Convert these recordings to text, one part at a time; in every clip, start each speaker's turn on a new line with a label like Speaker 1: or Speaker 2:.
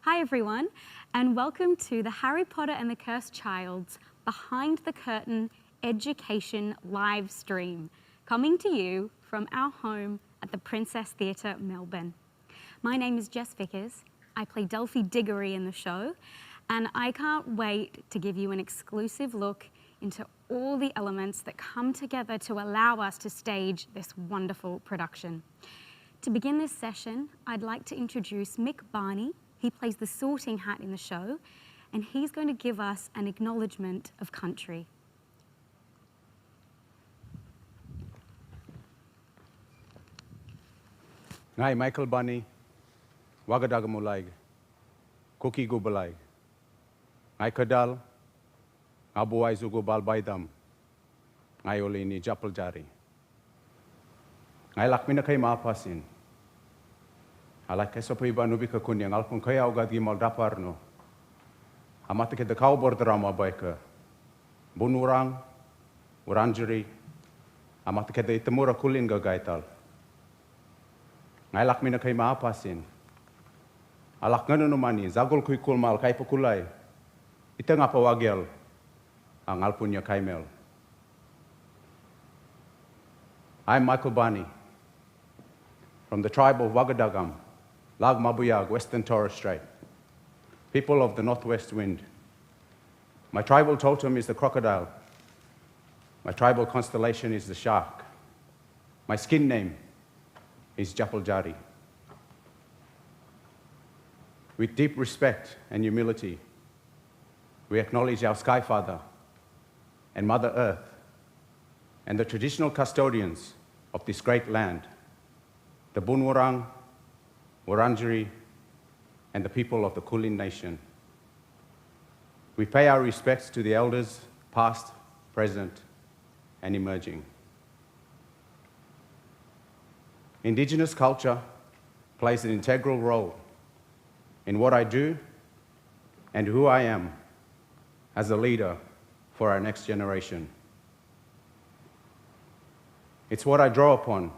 Speaker 1: Hi everyone, and welcome to the Harry Potter and the Cursed Child's Behind the Curtain Education live stream, coming to you from our home at the Princess Theatre, Melbourne. My name is Jess Vickers. I play Delphi Diggory in the show, and I can't wait to give you an exclusive look into all the elements that come together to allow us to stage this wonderful production. To begin this session, I'd like to introduce Mick Barney. He plays the sorting hat in the show, and he's going to give us an acknowledgement of country.
Speaker 2: Ngai Michael Barney, Wagadagamulaig, Cookie Gubalaig, Ngai Kadal, Abuai Zugubal Baidam, Ngai Olini Japal Jari. Ngai Lakmina Kai Maapasin. Alak kesopo iba nubi ka kunyang alpun kaya ugad gimal daparno. Amata ke dekau bordrama baika. Bunurang, uranjuri, amata ke de itemura kulin ga gaital. Ngai lakmina kai maapasin. Alak nganu numani zagul kui kulmal kai pukulai. Ita ngapa wagel ang alpunya kaimel. I'm Michael Barney from the tribe of Wagadagam. Lag Mabuyag, Western Torres Strait, people of the Northwest Wind. My tribal totem is the crocodile. My tribal constellation is the shark. My skin name is Japal Jari. With deep respect and humility, we acknowledge our Sky Father and Mother Earth and the traditional custodians of this great land, the Bunwurrung, Wurundjeri, and the people of the Kulin Nation. We pay our respects to the elders, past, present, and emerging. Indigenous culture plays an integral role in what I do and who I am as a leader for our next generation. It's what I draw upon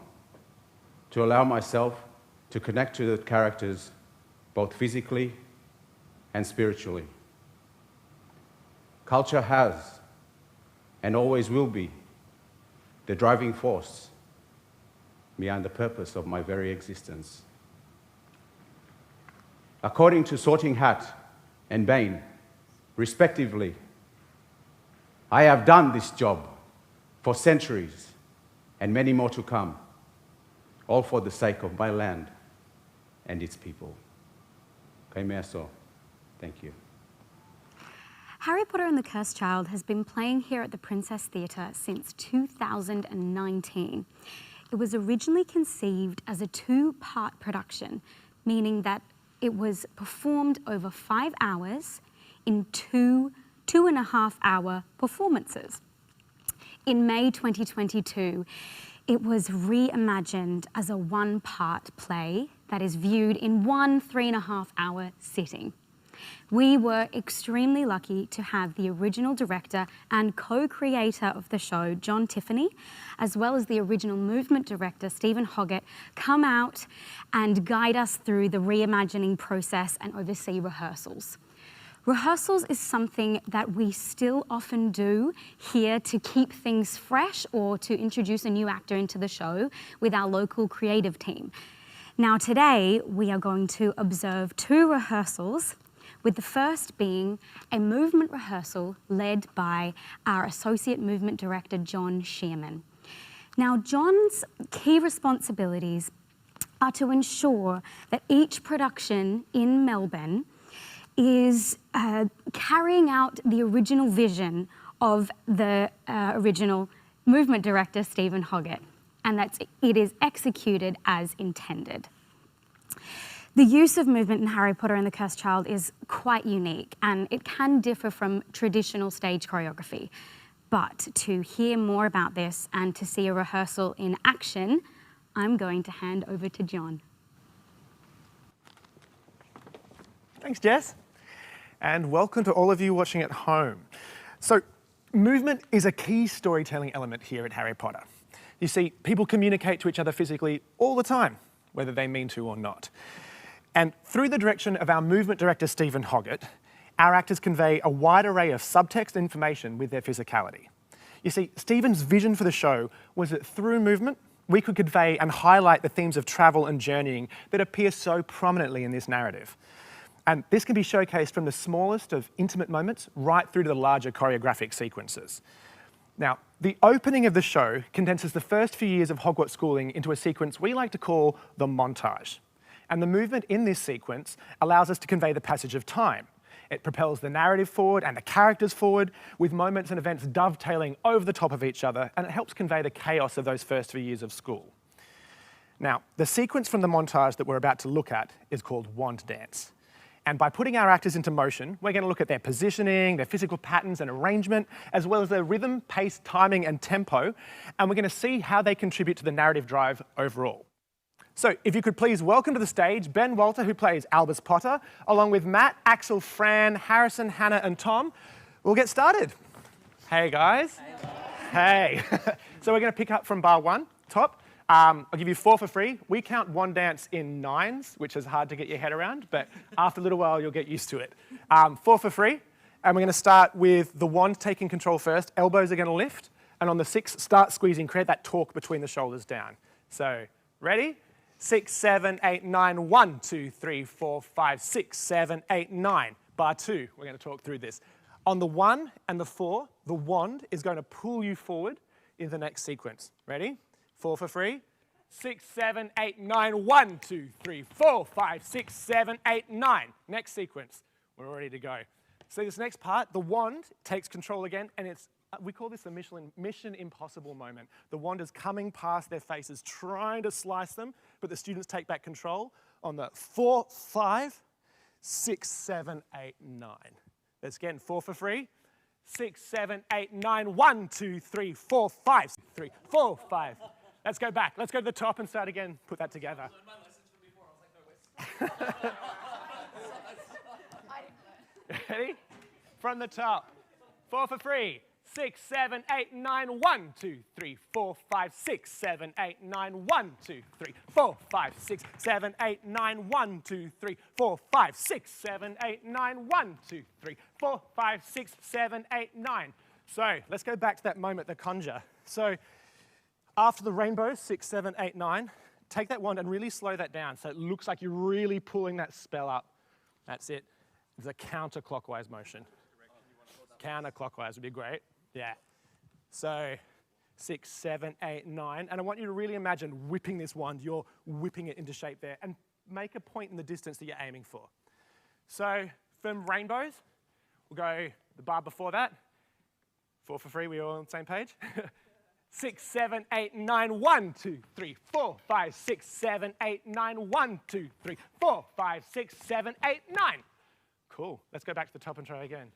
Speaker 2: to allow myself to connect to the characters both physically and spiritually. Culture has and always will be the driving force behind the purpose of my very existence. According to Sorting Hat and Bane, respectively, I have done this job for centuries and many more to come, all for the sake of my land and its people. Kaimeaso, thank you.
Speaker 1: Harry Potter and the Cursed Child has been playing here at the Princess Theatre since 2019. It was originally conceived as a two-part production, meaning that it was performed over 5 hours in two 2.5-hour performances. In May 2022, it was reimagined as a one-part play that is viewed in one 3.5-hour sitting. We were extremely lucky to have the original director and co-creator of the show, John Tiffany, as well as the original movement director, Stephen Hoggett, come out and guide us through the reimagining process and oversee rehearsals. Rehearsals is something that we still often do here to keep things fresh or to introduce a new actor into the show with our local creative team. Now today, we are going to observe 2 rehearsals, with the first being a movement rehearsal led by our Associate Movement Director, John Shearman. Now, John's key responsibilities are to ensure that each production in Melbourne is carrying out the original vision of the original movement director, Stephen Hoggett, and that it is executed as intended. The use of movement in Harry Potter and the Cursed Child is quite unique, and it can differ from traditional stage choreography. But to hear more about this and to see a rehearsal in action, I'm going to hand over to John.
Speaker 3: Thanks, Jess. And welcome to all of you watching at home. So, movement is a key storytelling element here at Harry Potter. You see, people communicate to each other physically all the time, whether they mean to or not. And through the direction of our movement director, Stephen Hoggett, our actors convey a wide array of subtext information with their physicality. You see, Stephen's vision for the show was that through movement, we could convey and highlight the themes of travel and journeying that appear so prominently in this narrative. And this can be showcased from the smallest of intimate moments right through to the larger choreographic sequences. Now, the opening of the show condenses the first few years of Hogwarts schooling into a sequence we like to call the montage. And the movement in this sequence allows us to convey the passage of time. It propels the narrative forward and the characters forward, with moments and events dovetailing over the top of each other, and it helps convey the chaos of those first few years of school. Now, the sequence from the montage that we're about to look at is called Wand Dance. And by putting our actors into motion, we're going to look at their positioning, their physical patterns and arrangement, as well as their rhythm, pace, timing, and tempo, and we're going to see how they contribute to the narrative drive overall. So if you could please welcome to the stage Ben Walter, who plays Albus Potter, along with Matt, Axel, Fran, Harrison, Hannah, and Tom. We'll get started. Hey, guys. Hey. So we're going to pick up from bar 1, top. I'll give you 4 for free. We count wand dance in 9s, which is hard to get your head around, but after a little while, you'll get used to it. 4 for free. And we're going to start with the wand taking control first. Elbows are going to lift. And on the 6, start squeezing. Create that torque between the shoulders down. So, ready? 6, 7, 8, 9, 1, 2, 3, 4, 5, 6, 7, 8, 9. Bar 2, we're going to talk through this. On the 1 and the 4, the wand is going to pull you forward in the next sequence. Ready? 4 for free. 6, 7, 8, 9, 1, 2, 3, 4, 5, 6, 7, 8, 9. Next sequence. We're ready to go. So this next part, the wand takes control again, and we call this the Mission Impossible moment. The wand is coming past their faces, trying to slice them, but the students take back control on the 4, 5, 6, 7, 8, 9. Let's again, 4 for free. 6, 7, 8, 9, 1, 2, 3, 4, 5, 3, 4, 5. Let's go back. Let's go to the top and start again. Put that together. Ready? From the top. 4 for free. 6, 7, 8, 9, 1, 2, 3, 4, 5, 6, 7, 8, 9, 1, 2, 3, 4, 5, 6, 7, 8, 9, 1, 2, 3, 4, 5, 6, 7, 8, 9, 1, 2, 3, 4, 5, 6, 7, 8, 9. So let's go back to that moment, the conjure. So after the rainbow, 6, 7, 8, 9, take that wand and really slow that down so it looks like you're really pulling that spell up. That's it. It's a counterclockwise motion. Counterclockwise would be great. Yeah. So 6, 7, 8, 9. And I want you to really imagine whipping this wand. You're whipping it into shape there. And make a point in the distance that you're aiming for. So from rainbows, we'll go the bar before that. 4 for free. We all on the same page? 6, 7, 8, 9, 1, 2, 3, 4, 5, 6, 7, 8, 9, 1, 2, 3, 4, 5, 6, 7, 8, 9. Cool. Let's go back to the top and try again.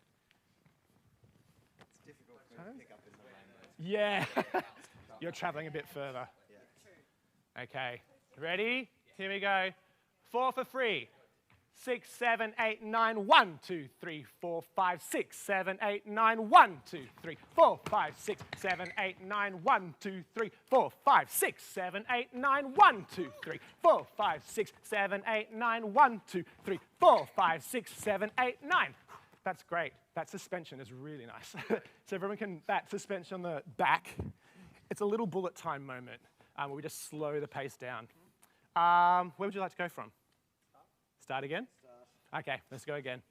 Speaker 4: It's difficult for me to pick up in the rainbows.
Speaker 3: Yeah. You're traveling a bit further. Yeah. Okay. Ready? Here we go. 4 for free. 6, 7, 8, 9, 1, 2, 3, 4, 5, 6, 7, 8, 9, 1, 2, 3, 4, 5, 6, 7, 8, 9, 1, 2, 3, 4, 5, 6, 7, 8, 9, 1, 2, 3, 4, 5, 6, 7, 8, 9, 1, 2, 3, 4, 5, 6, 7, 8, 9. That's great. That suspension is really nice. So everyone can, that suspension on the back, it's a little bullet time moment where we just slow the pace down. Where would you like to go from? Start again? Okay, let's go again.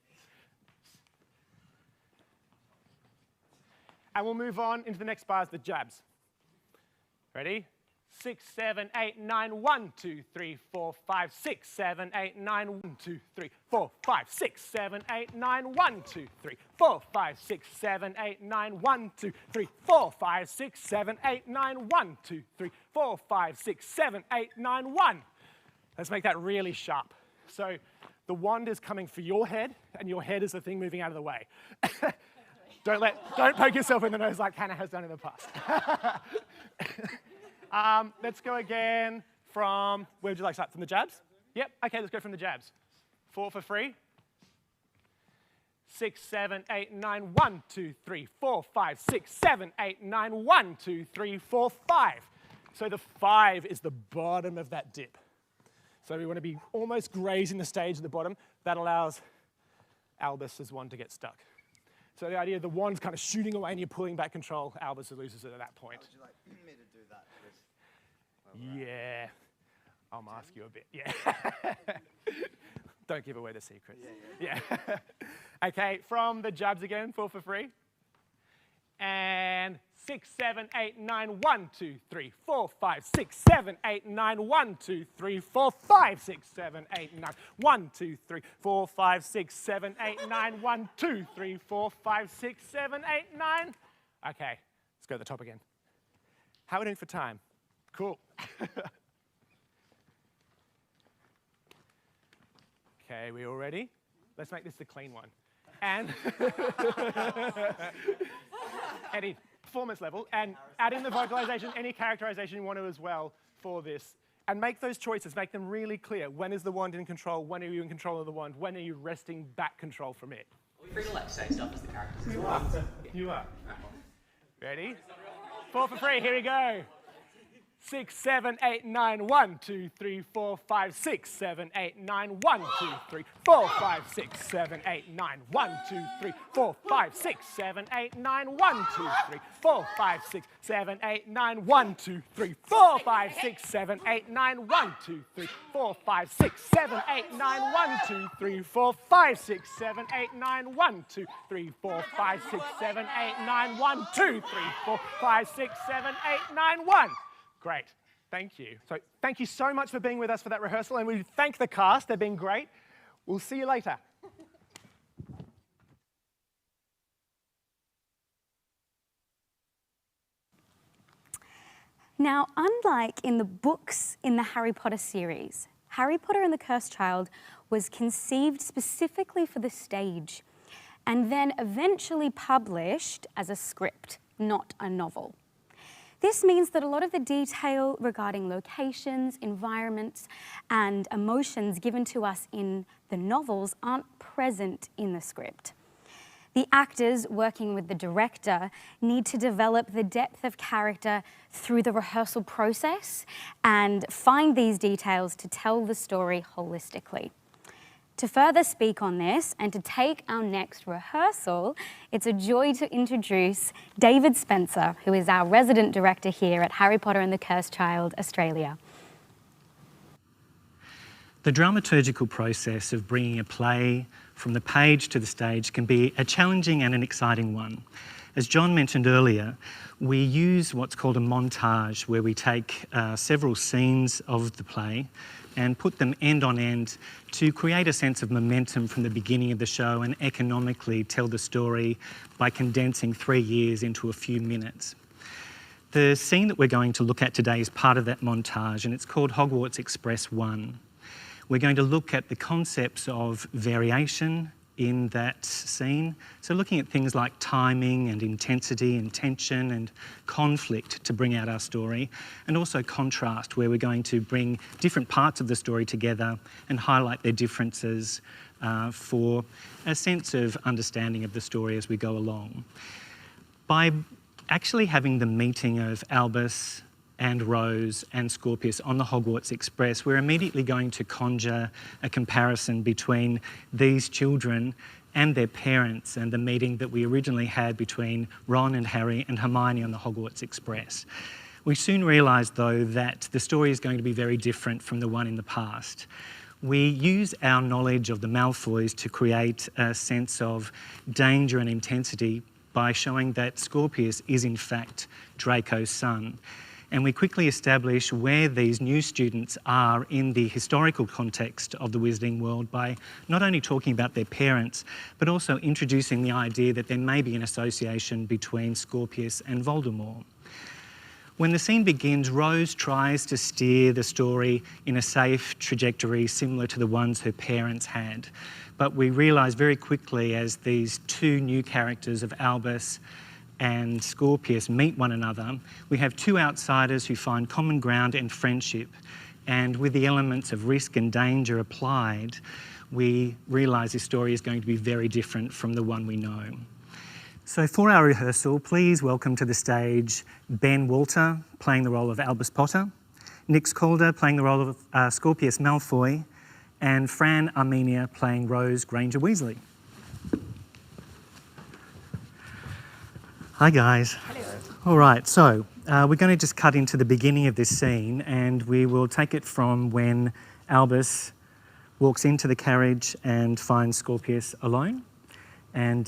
Speaker 3: And we'll move on into the next bars, the jabs. Ready? 6, 7, 8, 9, 1, 2, 3, 4, 5, 6, 7, 8, 9, 1, 2, 3, 4, 5, 6, 7, 8, 9, 1, 2, 3, 4, 5, 6, 7, 8, 9, 1, 2, 3, 4, 5, 6, 7, 8, 9, 1, 2, 3, 4, 5, 6, 7, 8, 9, 1. Let's make that really sharp. So the wand is coming for your head, and your head is the thing moving out of the way. Don't poke yourself in the nose like Hannah has done in the past. Let's go again from, where would you like to start? From the jabs? Yep, okay, let's go from the jabs. 4 for free. 6, 7, 8, 9, 1, 2, 3, 4, 5, 6, 7, 8, 9, 1, 2, 3, 4, 5. So the 5 is the bottom of that dip. So we want to be almost grazing the stage at the bottom. That allows Albus's wand to get stuck. So the idea of the wand's kind of shooting away and you're pulling back control, Albus loses it at that point.
Speaker 5: Would you like me to do that, Chris?
Speaker 3: Yeah. I'll mask you a bit. Yeah. Don't give away the secrets. Yeah. Okay, from the jabs again, 4 for free. And 6, 7, 8, 9, 1, 2, 3, 4, 5, 6, 7, 8, 9, 1, 2, 3, 4, 5, 6, 7, 8, 9, 1, 2, 3, 4, 5, 6, 7, 8, 9, 1, 2, 3, 4, 5, 6, 7, 8, 9. Okay, let's go to the top again. How are we doing for time? Cool. Okay, we all ready? Let's make this the clean one. And Eddie, performance level, and add in the vocalization, any characterization you want to as well for this. And make those choices, make them really clear. When is the wand in control? When are you in control of the wand? When are you resting back control from it?
Speaker 6: Are we free to like say stuff as the characters?
Speaker 3: You are. You are. Ready? 4 for free, here we go. 6, 7, 8, 9, 1, 2, 3, 4, 5, 6, 7, 8, 9, 1, 2, 3, 4, 5, 6, 7, 8, 9, 1, 2, 3, 4, 5, 6, 7, 8, 9, 1, 2, 3, 4, 5, 6, 7, 8, 9, 1, 2, 3, 4, 5, 6, 7, 8, 9, 1, 2, 3, 4, 5, 6, 7, 8, 9, 1, 2, 3, 4, 5, 6, 7, 8, 9, 1, 2, 3, 4, 5, 6, 7, 8, 9, 1, 2, 3, 4, 5, 6, 7, 8, 9, 1. Great, thank you. So thank you so much for being with us for that rehearsal, and we thank the cast, they've been great. We'll see you later.
Speaker 1: Now, unlike in the books in the Harry Potter series, Harry Potter and the Cursed Child was conceived specifically for the stage and then eventually published as a script, not a novel. This means that a lot of the detail regarding locations, environments, and emotions given to us in the novels aren't present in the script. The actors working with the director need to develop the depth of character through the rehearsal process and find these details to tell the story holistically. To further speak on this and to take our next rehearsal, it's a joy to introduce David Spencer, who is our resident director here at Harry Potter and the Cursed Child, Australia.
Speaker 7: The dramaturgical process of bringing a play from the page to the stage can be a challenging and an exciting one. As John mentioned earlier, we use what's called a montage, where we take several scenes of the play and put them end on end to create a sense of momentum from the beginning of the show and economically tell the story by condensing 3 years into a few minutes. The scene that we're going to look at today is part of that montage, and it's called Hogwarts Express 1. We're going to look at the concepts of variation in that scene. So looking at things like timing and intensity and tension and conflict to bring out our story, and also contrast, where we're going to bring different parts of the story together and highlight their differences for a sense of understanding of the story as we go along. By actually having the meeting of Albus and Rose and Scorpius on the Hogwarts Express, we're immediately going to conjure a comparison between these children and their parents and the meeting that we originally had between Ron and Harry and Hermione on the Hogwarts Express. We soon realised, though, that the story is going to be very different from the one in the past. We use our knowledge of the Malfoys to create a sense of danger and intensity by showing that Scorpius is in fact Draco's son. And we quickly establish where these new students are in the historical context of the wizarding world by not only talking about their parents, but also introducing the idea that there may be an association between Scorpius and Voldemort. When the scene begins, Rose tries to steer the story in a safe trajectory similar to the ones her parents had. But we realise very quickly, as these two new characters of Albus and Scorpius meet one another, we have two outsiders who find common ground and friendship. And with the elements of risk and danger applied, we realise this story is going to be very different from the one we know. So for our rehearsal, please welcome to the stage Ben Walter, playing the role of Albus Potter, Nix Calder playing the role of Scorpius Malfoy, and Fran Armenia playing Rose Granger Weasley. Hi guys. Hello. All right, so we're going to just cut into the beginning of this scene, and we will take it from when Albus walks into the carriage and finds Scorpius alone, and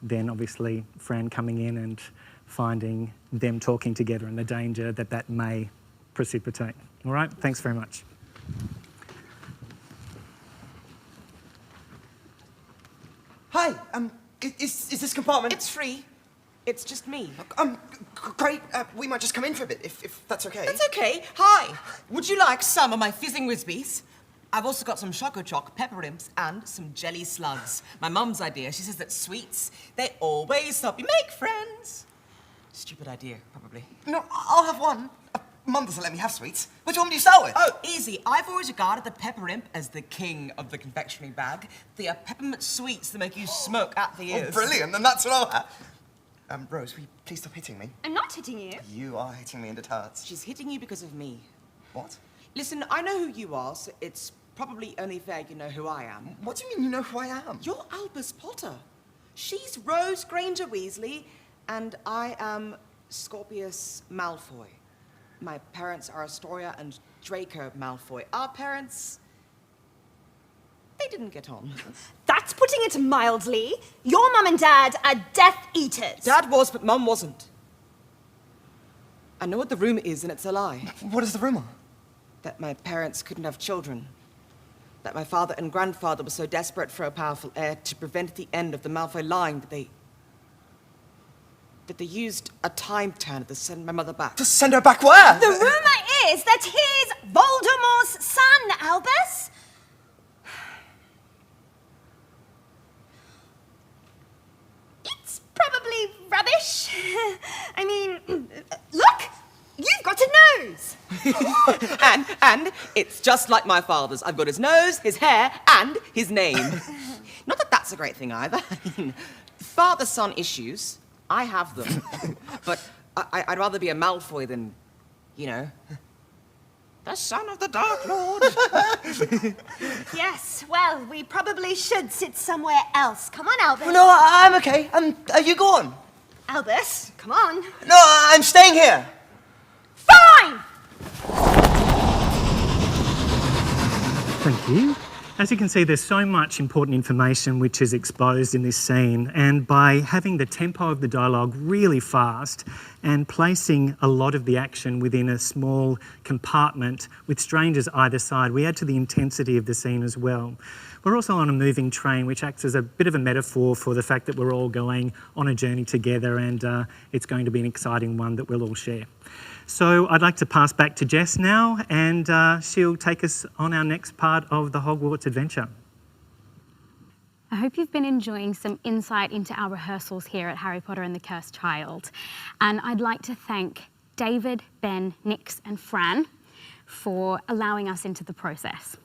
Speaker 7: then obviously Fran coming in and finding them talking together and the danger that that may precipitate. All right, thanks very much.
Speaker 5: Hi, is this compartment?
Speaker 8: It's free. It's just me.
Speaker 5: Great. We might just come in for a bit, if that's okay.
Speaker 8: That's okay. Hi. Would you like some of my fizzing whizbees? I've also got some Choco Choc pepper imps and some jelly slugs. My mum's idea. She says that sweets, they always help you make friends. Stupid idea, probably.
Speaker 5: No, I'll have one. Mum doesn't let me have sweets. Which one do you start with?
Speaker 8: Oh, easy. I've always regarded the pepper imp as the king of the confectionery bag. They are peppermint sweets that make you smoke at the ears.
Speaker 5: Oh, brilliant. Then that's what I'll have. Rose, will you please stop hitting me?
Speaker 9: I'm not hitting you.
Speaker 5: You are hitting me in the tarts.
Speaker 8: She's hitting you because of me.
Speaker 5: What?
Speaker 8: Listen, I know who you are, so it's probably only fair you know who I am.
Speaker 5: What do you mean you know who I am?
Speaker 8: You're Albus Potter. She's Rose Granger Weasley, and I am Scorpius Malfoy. My parents are Astoria and Draco Malfoy. Our parents, they didn't get on.
Speaker 9: That's putting it mildly. Your mum and dad are Death Eaters.
Speaker 8: Dad was, but Mum wasn't. I know what the rumour is, and it's a lie.
Speaker 5: What is the rumour?
Speaker 8: That my parents couldn't have children. That my father and grandfather were so desperate for a powerful heir to prevent the end of the Malfoy line that they used a time turner to send my mother back.
Speaker 5: To send her back where?
Speaker 9: The rumour is that he's Voldemort's son, Albus. It's probably rubbish. I mean, look! You've got a nose!
Speaker 8: and it's just like my father's. I've got his nose, his hair, and his name. Not that that's a great thing either. Father-son issues, I have them. But I'd rather be a Malfoy than, you know, the son of the Dark Lord.
Speaker 9: Yes, well, we probably should sit somewhere else. Come on, Albus.
Speaker 5: No, I'm okay. You go on.
Speaker 9: Albus, come on.
Speaker 5: No, I'm staying here.
Speaker 9: Fine!
Speaker 7: Thank you. As you can see, there's so much important information which is exposed in this scene, and by having the tempo of the dialogue really fast and placing a lot of the action within a small compartment with strangers either side, we add to the intensity of the scene as well. We're also on a moving train, which acts as a bit of a metaphor for the fact that we're all going on a journey together, and it's going to be an exciting one that we'll all share. So I'd like to pass back to Jess now, and she'll take us on our next part of the Hogwarts adventure.
Speaker 1: I hope you've been enjoying some insight into our rehearsals here at Harry Potter and the Cursed Child. And I'd like to thank David, Ben, Nix and Fran for allowing us into the process.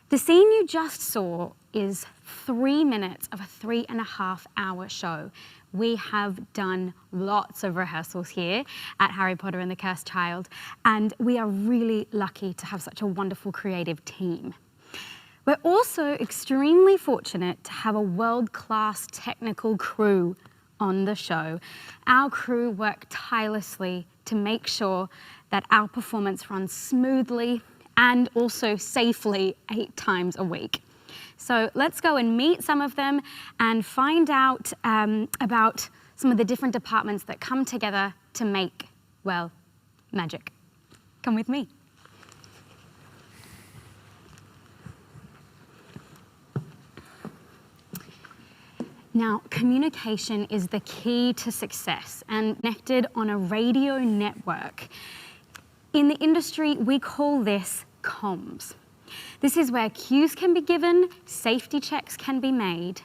Speaker 1: The scene you just saw is 3 minutes of a 3.5-hour show. We have done lots of rehearsals here at Harry Potter and the Cursed Child, and we are really lucky to have such a wonderful creative team. We're also extremely fortunate to have a world-class technical crew on the show. Our crew work tirelessly to make sure that our performance runs smoothly and also safely 8 times a week. So let's go and meet some of them and find out about some of the different departments that come together to make, well, magic. Come with me. Now, communication is the key to success and connected on a radio network. In the industry, we call this comms. This is where cues can be given, safety checks can be made,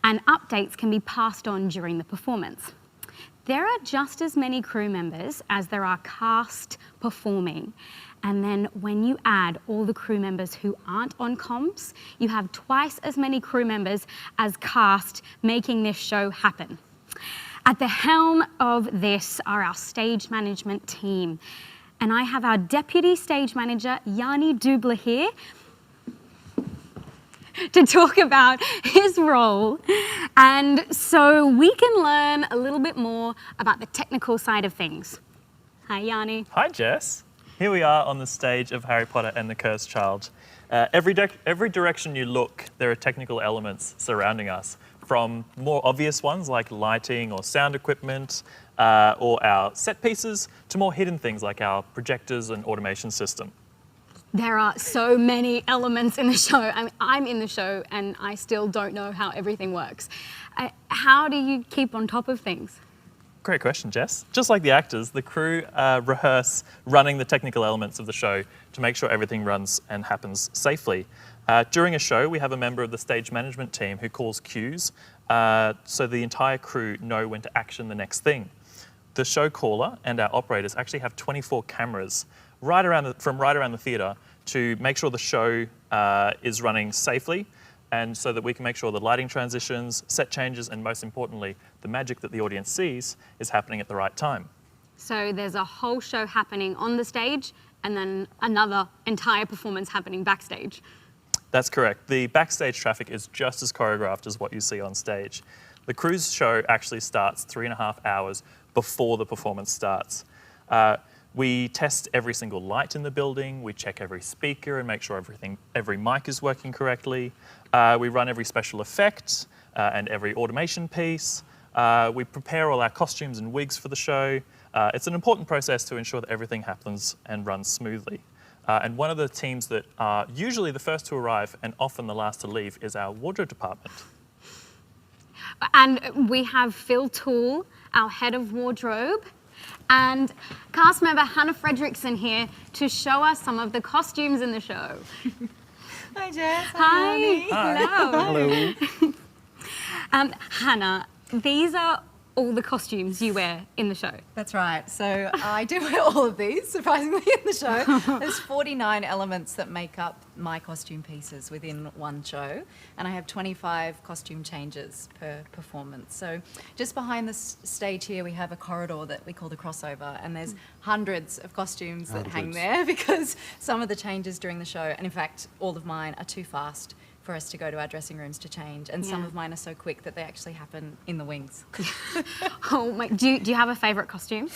Speaker 1: and updates can be passed on during the performance. There are just as many crew members as there are cast performing. And then when you add all the crew members who aren't on comms, you have twice as many crew members as cast making this show happen. At the helm of this are our stage management team. And I have our Deputy Stage Manager, Yanni Dubler, here to talk about his role. And so we can learn a little bit more about the technical side of things. Hi, Yanni.
Speaker 4: Hi, Jess. Here we are on the stage of Harry Potter and the Cursed Child. Every direction you look, there are technical elements surrounding us, from more obvious ones like lighting or sound equipment, or our set pieces, to more hidden things like our projectors and automation system.
Speaker 1: There are so many elements in the show. I mean, I'm in the show and I still don't know how everything works. How do you keep on top of things?
Speaker 4: Great question, Jess. Just like the actors, the crew rehearse running the technical elements of the show to make sure everything runs and happens safely. During a show, we have a member of the stage management team who calls cues, so the entire crew know when to action the next thing. The show caller and our operators actually have 24 cameras from right around the theatre to make sure the show is running safely, and so that we can make sure the lighting transitions, set changes, and most importantly, the magic that the audience sees is happening at the right time.
Speaker 1: So there's a whole show happening on the stage and then another entire performance happening backstage.
Speaker 4: That's correct. The backstage traffic is just as choreographed as what you see on stage. The crew's show actually starts 3.5 hours before the performance starts. We test every single light in the building, we check every speaker and make sure every mic is working correctly. We run every special effect and every automation piece. We prepare all our costumes and wigs for the show. It's an important process to ensure that everything happens and runs smoothly. And one of the teams that are usually the first to arrive and often the last to leave is our wardrobe department.
Speaker 1: And we have Phil Toole, our head of wardrobe, and cast member Hannah Fredrickson here to show us some of the costumes in the show.
Speaker 10: Hi, Jess.
Speaker 1: Hi.
Speaker 10: Hello.
Speaker 1: Hello. Hannah, these are all the costumes you wear in the show.
Speaker 10: That's right. So I do wear all of these, surprisingly, in the show. There's 49 elements that make up my costume pieces within one show, and I have 25 costume changes per performance. So just behind the stage here, we have a corridor that we call the crossover, and there's hundreds of costumes that hang there because some of the changes during the show, and in fact, all of mine are too fast for us to go to our dressing rooms to change, and some of mine are so quick that they actually happen in the wings.
Speaker 1: Oh my! Do you have a favourite costume?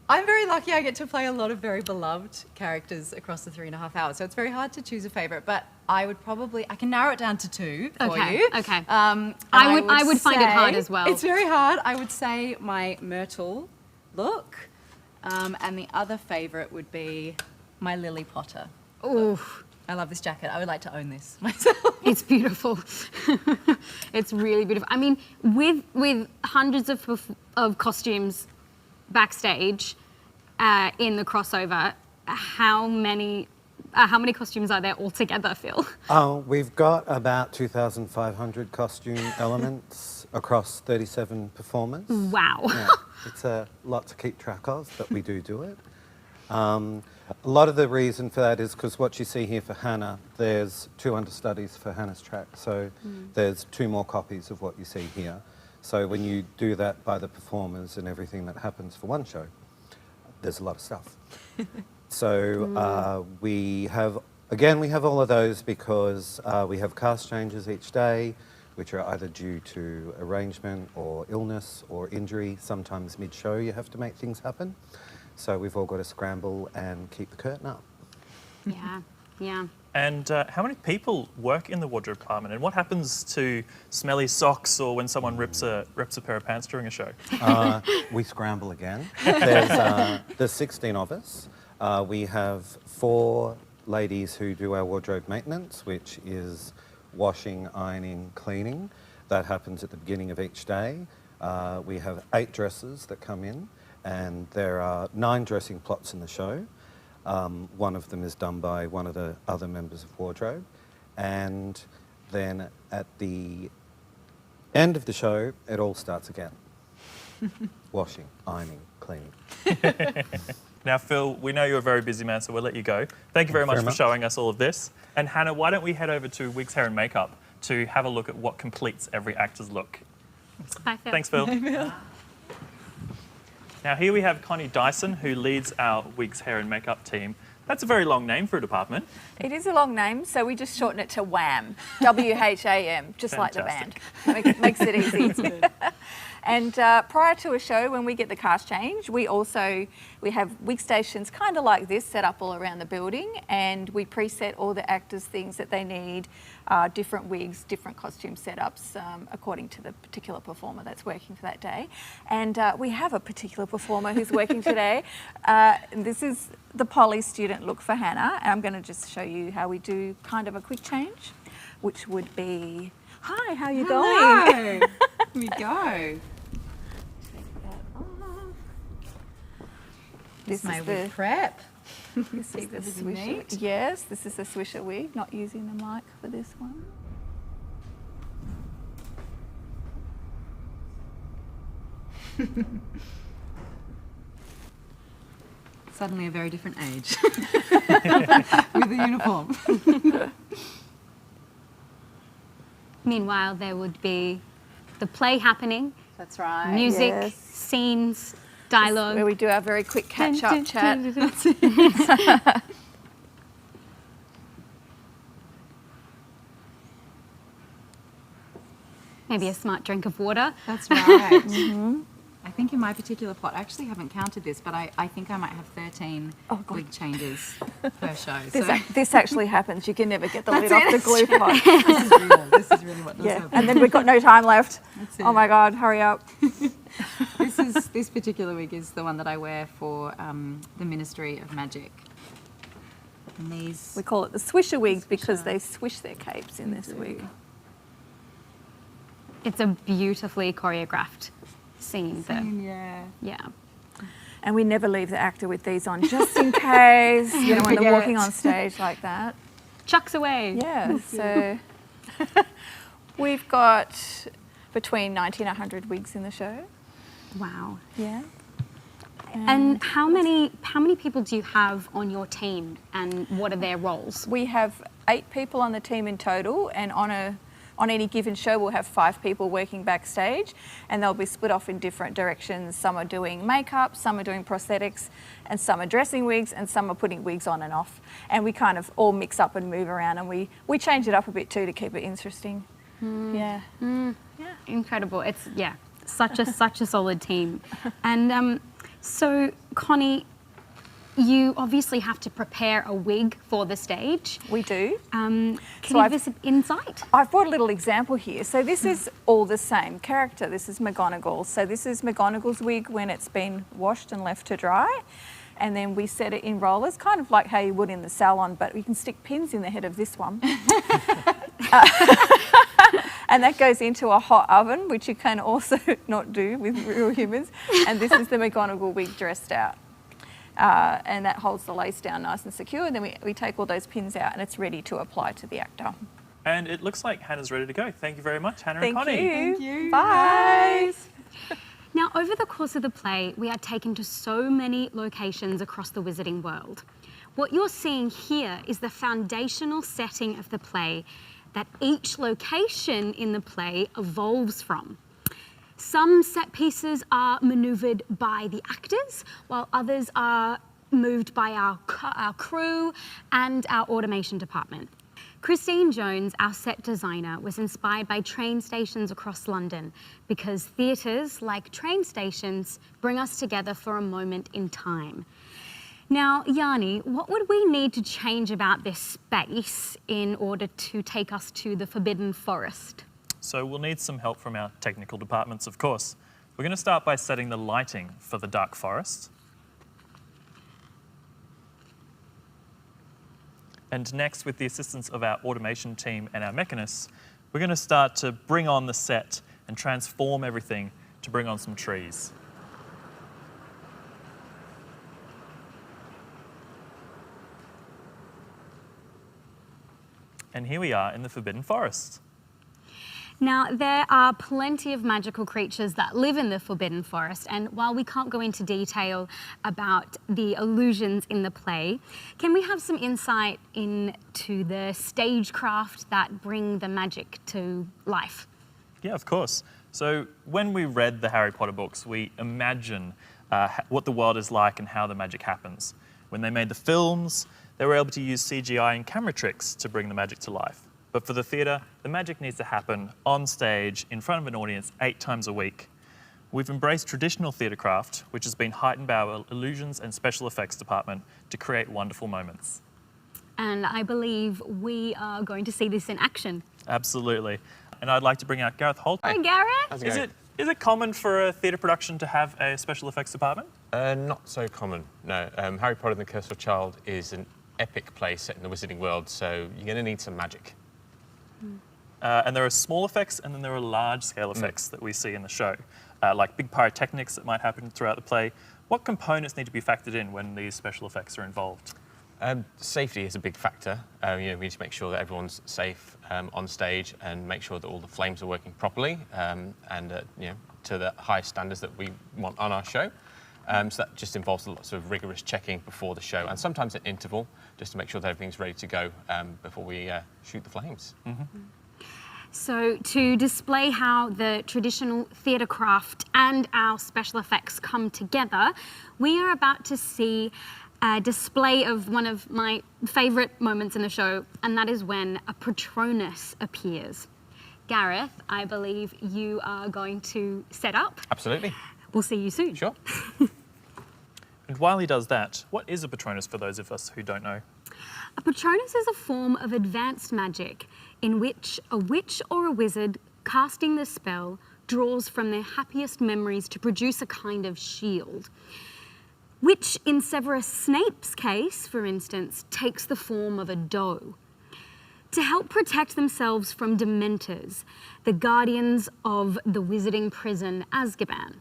Speaker 10: I'm very lucky. I get to play a lot of very beloved characters across the 3.5 hours, so it's very hard to choose a favourite. But I can narrow it down to 2 for you.
Speaker 1: Okay.
Speaker 10: I
Speaker 1: would find it hard as well.
Speaker 10: It's very hard. I would say my Myrtle look, and the other favourite would be my Lily Potter.
Speaker 1: Oof.
Speaker 10: I love this jacket. I would like to own this myself.
Speaker 1: It's beautiful. It's really beautiful. I mean, with hundreds of costumes backstage in the crossover, how many costumes are there altogether, Phil?
Speaker 11: We've got about 2,500 costume elements across 37 performers.
Speaker 1: Wow.
Speaker 11: Yeah, it's a lot to keep track of, but we do it. A lot of the reason for that is because what you see here for Hannah, there's 2 understudies for Hannah's track, so there's 2 more copies of what you see here. So when you do that by the performers and everything that happens for one show, there's a lot of stuff. So we have all of those because we have cast changes each day, which are either due to arrangement or illness or injury. Sometimes mid-show you have to make things happen. So we've all got to scramble and keep the curtain up.
Speaker 1: Yeah.
Speaker 4: And how many people work in the wardrobe department? And what happens to smelly socks or when someone rips a pair of pants during a show?
Speaker 11: We scramble again. There's 16 of us. We have 4 ladies who do our wardrobe maintenance, which is washing, ironing, cleaning. That happens at the beginning of each day. We have 8 dressers that come in. And there are 9 dressing plots in the show. One of them is done by one of the other members of wardrobe. And then at the end of the show, it all starts again. Washing, ironing, cleaning.
Speaker 4: Now, Phil, we know you're a very busy man, so we'll let you go. Thank you very much for showing us all of this. And Hannah, why don't we head over to Wigs, Hair and Makeup to have a look at what completes every actor's look.
Speaker 1: Bye, Phil.
Speaker 4: Thanks, Phil.
Speaker 10: Bye, Phil.
Speaker 4: Now here we have Connie Dyson, who leads our wigs, hair and makeup team. That's a very long name for a department.
Speaker 12: It is a long name, so we just shorten it to WHAM, W-H-A-M, just like the band. Makes it easy. And prior to a show, when we get the cast change, we have wig stations kind of like this set up all around the building, and we preset all the actors things that they need, different wigs, different costume setups according to the particular performer that's working for that day. And we have a particular performer who's working today. This is the poly student look for Hannah, and I'm going to just show you how we do kind of a quick change, which would be, hi, how are you going?
Speaker 10: Here we go.
Speaker 12: This is the
Speaker 10: prep.
Speaker 12: This is the swisher. Yes, this is the swisher wig, not using the mic for this one.
Speaker 10: Suddenly a very different age with the uniform.
Speaker 1: Meanwhile, there would be the play happening.
Speaker 10: That's right.
Speaker 1: Music,
Speaker 12: Yes.
Speaker 1: scenes, dialogue.
Speaker 12: Where we do our very quick catch-up chat.
Speaker 1: Maybe a smart drink of water.
Speaker 10: That's right. I think in my particular plot, I actually haven't counted this, but I think I might have 13 wig changes per show.
Speaker 12: This actually happens. You can never get the lid off the glue pot.
Speaker 10: This is really what does happen.
Speaker 12: And then we've got no time left.
Speaker 10: That's it.
Speaker 12: Oh my God, hurry up.
Speaker 10: This particular wig is the one that I wear for the Ministry of Magic. And these,
Speaker 12: We call it the swisher wigs because they swish their capes in this wig.
Speaker 1: It's a beautifully choreographed scene.
Speaker 12: Yeah. And we never leave the actor with these on just in case, you know, when they're walking on stage like that.
Speaker 1: Chucks away.
Speaker 12: Yeah, so we've got between 90 and 100 wigs in the show.
Speaker 1: Wow.
Speaker 12: Yeah.
Speaker 1: And how many people do you have on your team, and what are their roles?
Speaker 12: We have 8 people on the team in total, and on any given show we'll have 5 people working backstage, and they'll be split off in different directions. Some are doing makeup, some are doing prosthetics, and some are dressing wigs, and some are putting wigs on and off. And we kind of all mix up and move around, and we change it up a bit too to keep it interesting. Yeah.
Speaker 1: Yeah. Incredible. It's such a solid team. And so Connie, you obviously have to prepare a wig for the stage.
Speaker 12: We do.
Speaker 1: Can you give us an insight?
Speaker 12: I've brought a little example here. So this is all the same character. This is McGonagall. So this is McGonagall's wig when it's been washed and left to dry. And then we set it in rollers, kind of like how you would in the salon, but you can stick pins in the head of this one. And that goes into a hot oven, which you can also not do with real humans. And this is the McGonagall wig dressed out. And that holds the lace down nice and secure. And then we take all those pins out and it's ready to apply to the actor.
Speaker 4: And it looks like Hannah's ready to go. Thank you very much, Hannah
Speaker 12: Thank
Speaker 4: and Connie.
Speaker 12: you.
Speaker 10: Thank you.
Speaker 12: Bye.
Speaker 1: Now, over the course of the play, we are taken to so many locations across the wizarding world. What you're seeing here is the foundational setting of the play that each location in the play evolves from. Some set pieces are manoeuvred by the actors, while others are moved by our crew and our automation department. Christine Jones, our set designer, was inspired by train stations across London because theatres, like train stations, bring us together for a moment in time. Now, Yanni, what would we need to change about this space in order to take us to the Forbidden Forest?
Speaker 4: So we'll need some help from our technical departments, of course. We're going to start by setting the lighting for the Dark Forest. And next, with the assistance of our automation team and our mechanists, we're going to start to bring on the set and transform everything to bring on some trees. And here we are in the Forbidden Forest.
Speaker 1: Now, there are plenty of magical creatures that live in the Forbidden Forest, and while we can't go into detail about the illusions in the play, can we have some insight into the stagecraft that bring the magic to life?
Speaker 4: Yeah, of course. So when we read the Harry Potter books, we imagine what the world is like and how the magic happens. When they made the films, they were able to use CGI and camera tricks to bring the magic to life. But for the theatre, the magic needs to happen on stage, in front of an audience, 8 times a week. We've embraced traditional theatre craft, which has been heightened by our illusions and special effects department to create wonderful moments.
Speaker 1: And I believe we are going to see this in action.
Speaker 4: Absolutely. And I'd like to bring out Gareth Holt.
Speaker 1: Hi, Gareth.
Speaker 4: Is it common for a theatre production to have a special effects department?
Speaker 6: Not so common, no. Harry Potter and the Cursed Child is an epic play set in the wizarding world, so you're going to need some magic.
Speaker 4: And there are small effects and then there are large-scale effects that we see in the show, like big pyrotechnics that might happen throughout the play. What components need to be factored in when these special effects are involved?
Speaker 6: Safety is a big factor. We need to make sure that everyone's safe on stage and make sure that all the flames are working properly and to the highest standards that we want on our show. So that just involves lots of rigorous checking before the show and sometimes at interval, just to make sure that everything's ready to go before we shoot the flames.
Speaker 1: So to display how the traditional theatre craft and our special effects come together, we are about to see a display of one of my favourite moments in the show, and that is when a Patronus appears. Gareth, I believe you are going to set up.
Speaker 6: Absolutely.
Speaker 1: We'll see you soon.
Speaker 6: Sure.
Speaker 4: And while he does that, what is a Patronus for those of us who don't know?
Speaker 1: A Patronus is a form of advanced magic in which a witch or a wizard casting the spell draws from their happiest memories to produce a kind of shield, which in Severus Snape's case, for instance, takes the form of a doe. To help protect themselves from Dementors, the guardians of the wizarding prison Azkaban.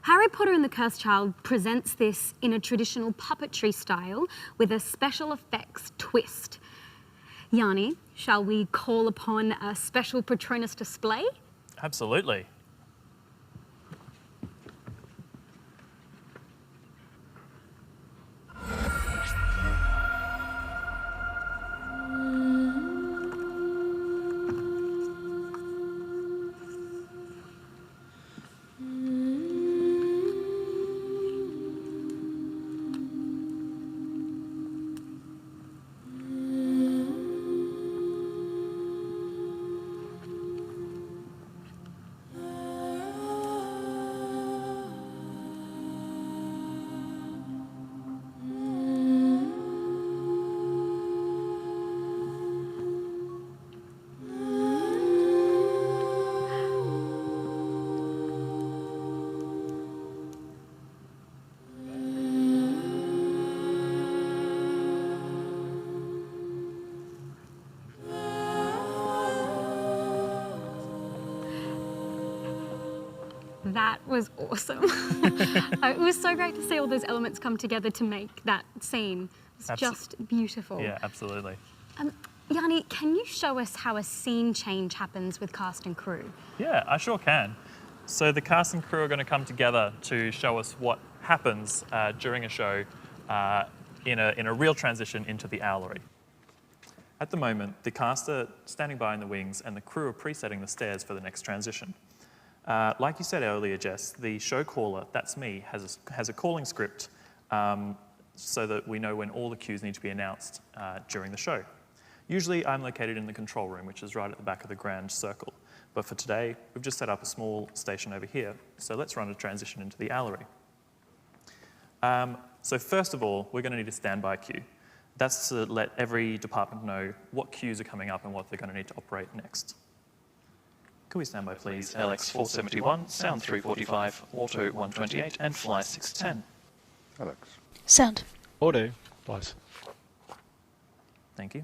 Speaker 1: Harry Potter and the Cursed Child presents this in a traditional puppetry style with a special effects twist. Yanni, shall we call upon a special Patronus display?
Speaker 4: Absolutely.
Speaker 1: That was awesome. It was so great to see all those elements come together to make that scene. It's just beautiful.
Speaker 4: Yeah, absolutely.
Speaker 1: Yanni, can you show us how a scene change happens with cast and crew?
Speaker 4: Yeah, I sure can. So the cast and crew are going to come together to show us what happens during a show in a real transition into the owlery. At the moment, the cast are standing by in the wings and the crew are presetting the stairs for the next transition. Like you said earlier, Jess, the show caller, that's me, has a calling script so that we know when all the cues need to be announced during the show. Usually I'm located in the control room, which is right at the back of the grand circle. But for today, we've just set up a small station over here. So let's run a transition into the owlery. So first of all, we're going to need a standby cue. That's to let every department know what cues are coming up and what they're going to need to operate next. Can we stand by, please? LX 471, sound 345, auto 128, and fly 610.
Speaker 2: Alex.
Speaker 13: Sound.
Speaker 14: Auto, flies.
Speaker 4: Thank you.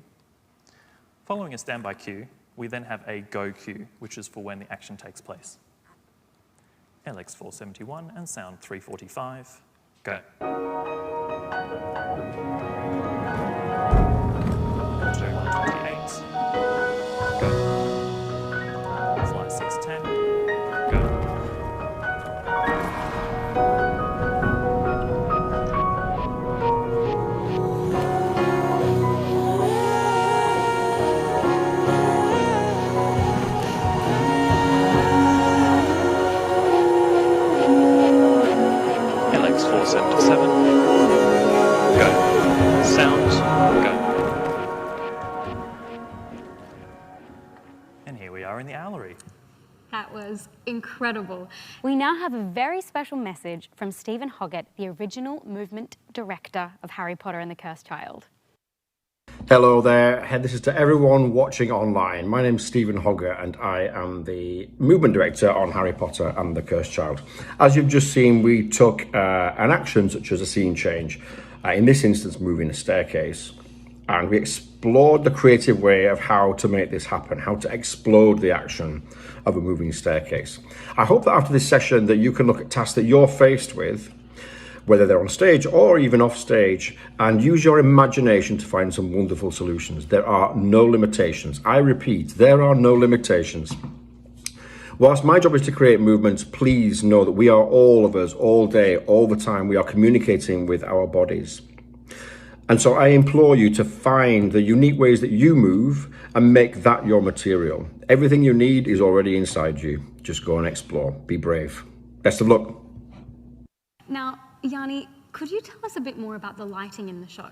Speaker 4: Following a standby cue, we then have a go cue, which is for when the action takes place. LX 471 and sound 345, go. Auto 128, go. Fly 610, go.
Speaker 1: That was incredible. We now have a very special message from Stephen Hoggett, the original movement director of Harry Potter and the Cursed Child.
Speaker 13: Hello there, and this is to everyone watching online. My name's Stephen Hoggett and I am the movement director on Harry Potter and the Cursed Child. As you've just seen, we took an action such as a scene change, in this instance moving a staircase, and we explored the creative way of how to make this happen, how to explode the action of a moving staircase. I hope that after this session that you can look at tasks that you're faced with, whether they're on stage or even off stage, and use your imagination to find some wonderful solutions. There are no limitations. I repeat, there are no limitations. Whilst my job is to create movements, please know that we are, all of us, all day, all the time, we are communicating with our bodies. And so I implore you to find the unique ways that you move and make that your material. Everything you need is already inside you. Just go and explore. Be brave. Best of luck.
Speaker 1: Now, Yanni, could you tell us a bit more about the lighting in the show?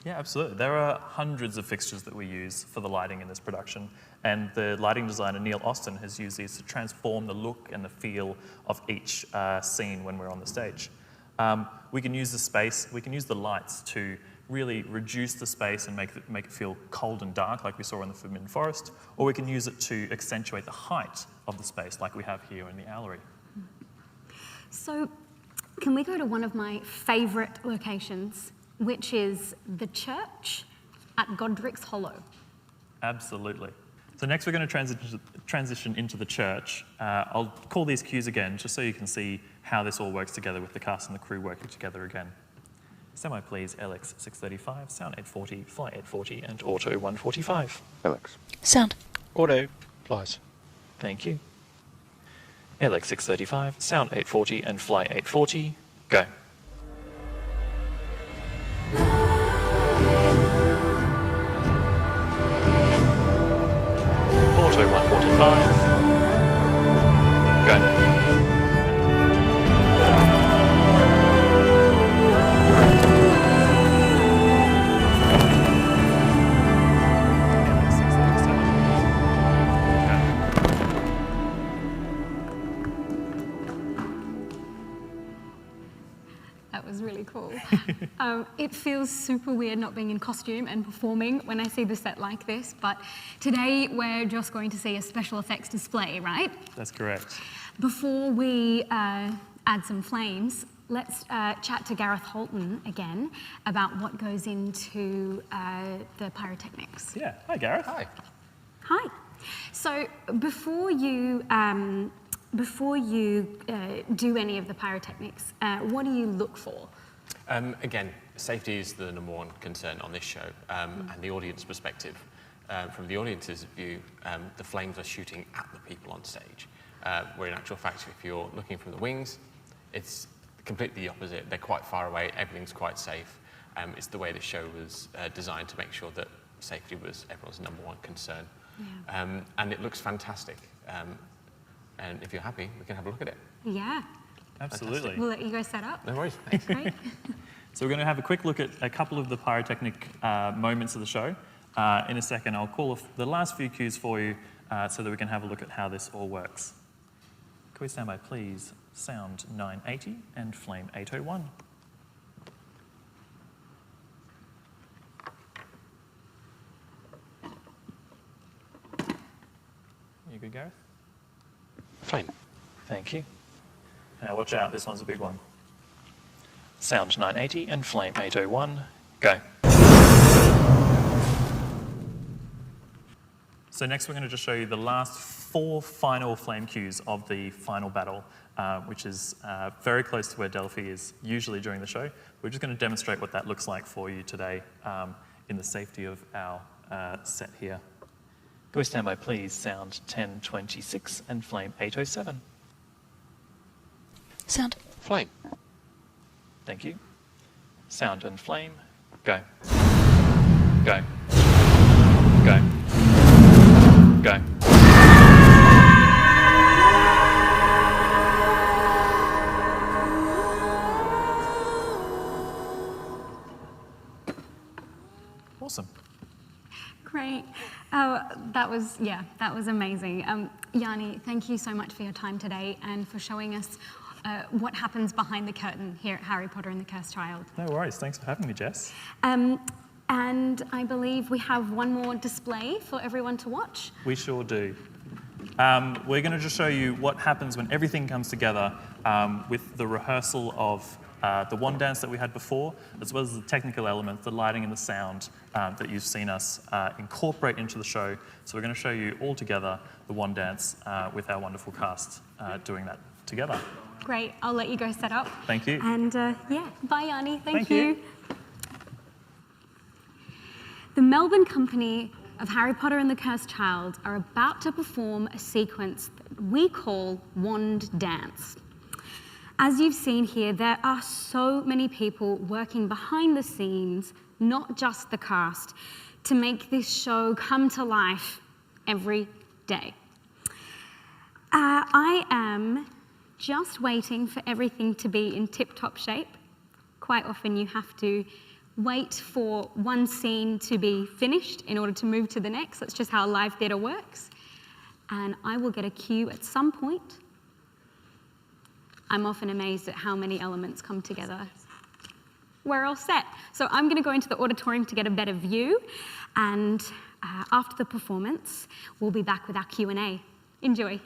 Speaker 4: Yeah, absolutely. There are hundreds of fixtures that we use for the lighting in this production, and the lighting designer Neil Austin has used these to transform the look and the feel of each scene when we're on the stage. We can use the space, we can use the lights to really reduce the space and make it feel cold and dark like we saw in the Forbidden Forest, or we can use it to accentuate the height of the space like we have here in the Owlery.
Speaker 1: So, can we go to one of my favourite locations, which is the church at Godric's Hollow?
Speaker 4: Absolutely. So next we're going to transition into the church. I'll call these cues again just so you can see how this all works together with the cast and the crew working together again. Semi please, LX 635, sound 840, fly 840, and auto 145.
Speaker 14: LX.
Speaker 15: Sound.
Speaker 14: Auto. Flies.
Speaker 4: Thank you. LX 635, sound 840, and fly 840, go. Auto 145, go.
Speaker 1: That was really cool. It feels super weird not being in costume and performing when I see the set like this, but today we're just going to see a special effects display, right?
Speaker 4: That's correct.
Speaker 1: Before we add some flames, let's chat to Gareth Holton again about what goes into the pyrotechnics.
Speaker 4: Yeah, hi Gareth.
Speaker 6: Hi.
Speaker 1: Hi. So before you do any of the pyrotechnics, what do you look for?
Speaker 6: Again, safety is the number one concern on this show, and the audience perspective. From the audience's view, the flames are shooting at the people on stage. Where in actual fact, if you're looking from the wings, it's completely the opposite. They're quite far away, everything's quite safe. It's the way the show was designed to make sure that safety was everyone's number one concern. Yeah. And it looks fantastic. And if you're happy, we can have a look at it.
Speaker 1: Yeah.
Speaker 4: Absolutely.
Speaker 1: Fantastic. We'll let you guys set up.
Speaker 6: No worries. Thanks.
Speaker 1: Great.
Speaker 4: So we're going to have a quick look at a couple of the pyrotechnic moments of the show. In a second, I'll call the last few cues for you so that we can have a look at how this all works. Can we stand by, please? Sound 980 and flame 801. You good, Gareth?
Speaker 14: Flame.
Speaker 4: Thank you. Now watch out, this one's a big one. Sound 980 and flame 801, go. So next we're going to just show you the last 4 final flame cues of the final battle, which is very close to where Delphi is usually during the show. We're just going to demonstrate what that looks like for you today in the safety of our set here. Can we stand by, please? Sound 1026 and flame 807.
Speaker 15: Sound.
Speaker 14: Flame.
Speaker 4: Thank you. Sound and flame, go. Go. Go. Go. Awesome.
Speaker 1: Great. Oh, that was amazing. Yanni, thank you so much for your time today and for showing us what happens behind the curtain here at Harry Potter and the Cursed Child.
Speaker 4: No worries. Thanks for having me, Jess.
Speaker 1: And I believe we have one more display for everyone to watch.
Speaker 4: We sure do. We're going to just show you what happens when everything comes together with the rehearsal of the wand dance that we had before, as well as the technical elements, the lighting and the sound that you've seen us incorporate into the show. So we're going to show you all together the wand dance with our wonderful cast doing that together.
Speaker 1: Great. I'll let you go set up.
Speaker 4: Thank you.
Speaker 1: And bye, Yanni. Thank you. The Melbourne company of Harry Potter and the Cursed Child are about to perform a sequence that we call Wand Dance. As you've seen here, there are so many people working behind the scenes, not just the cast, to make this show come to life every day. I am just waiting for everything to be in tip-top shape. Quite often you have to wait for one scene to be finished in order to move to the next. That's just how live theatre works. And I will get a cue at some point. I'm often amazed at how many elements come together. We're all set. So I'm going to go into the auditorium to get a better view. And after the performance, we'll be back with our Q&A. Enjoy.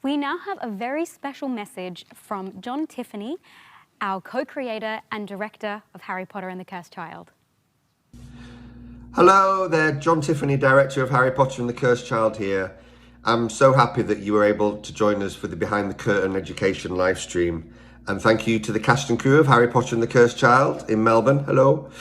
Speaker 1: We now have a very special message from John Tiffany, our co-creator and director of Harry Potter and the Cursed Child.
Speaker 15: Hello there, John Tiffany, director of Harry Potter and the Cursed Child here. I'm so happy that you were able to join us for the Behind the Curtain Education live stream. And thank you to the cast and crew of Harry Potter and the Cursed Child in Melbourne, hello,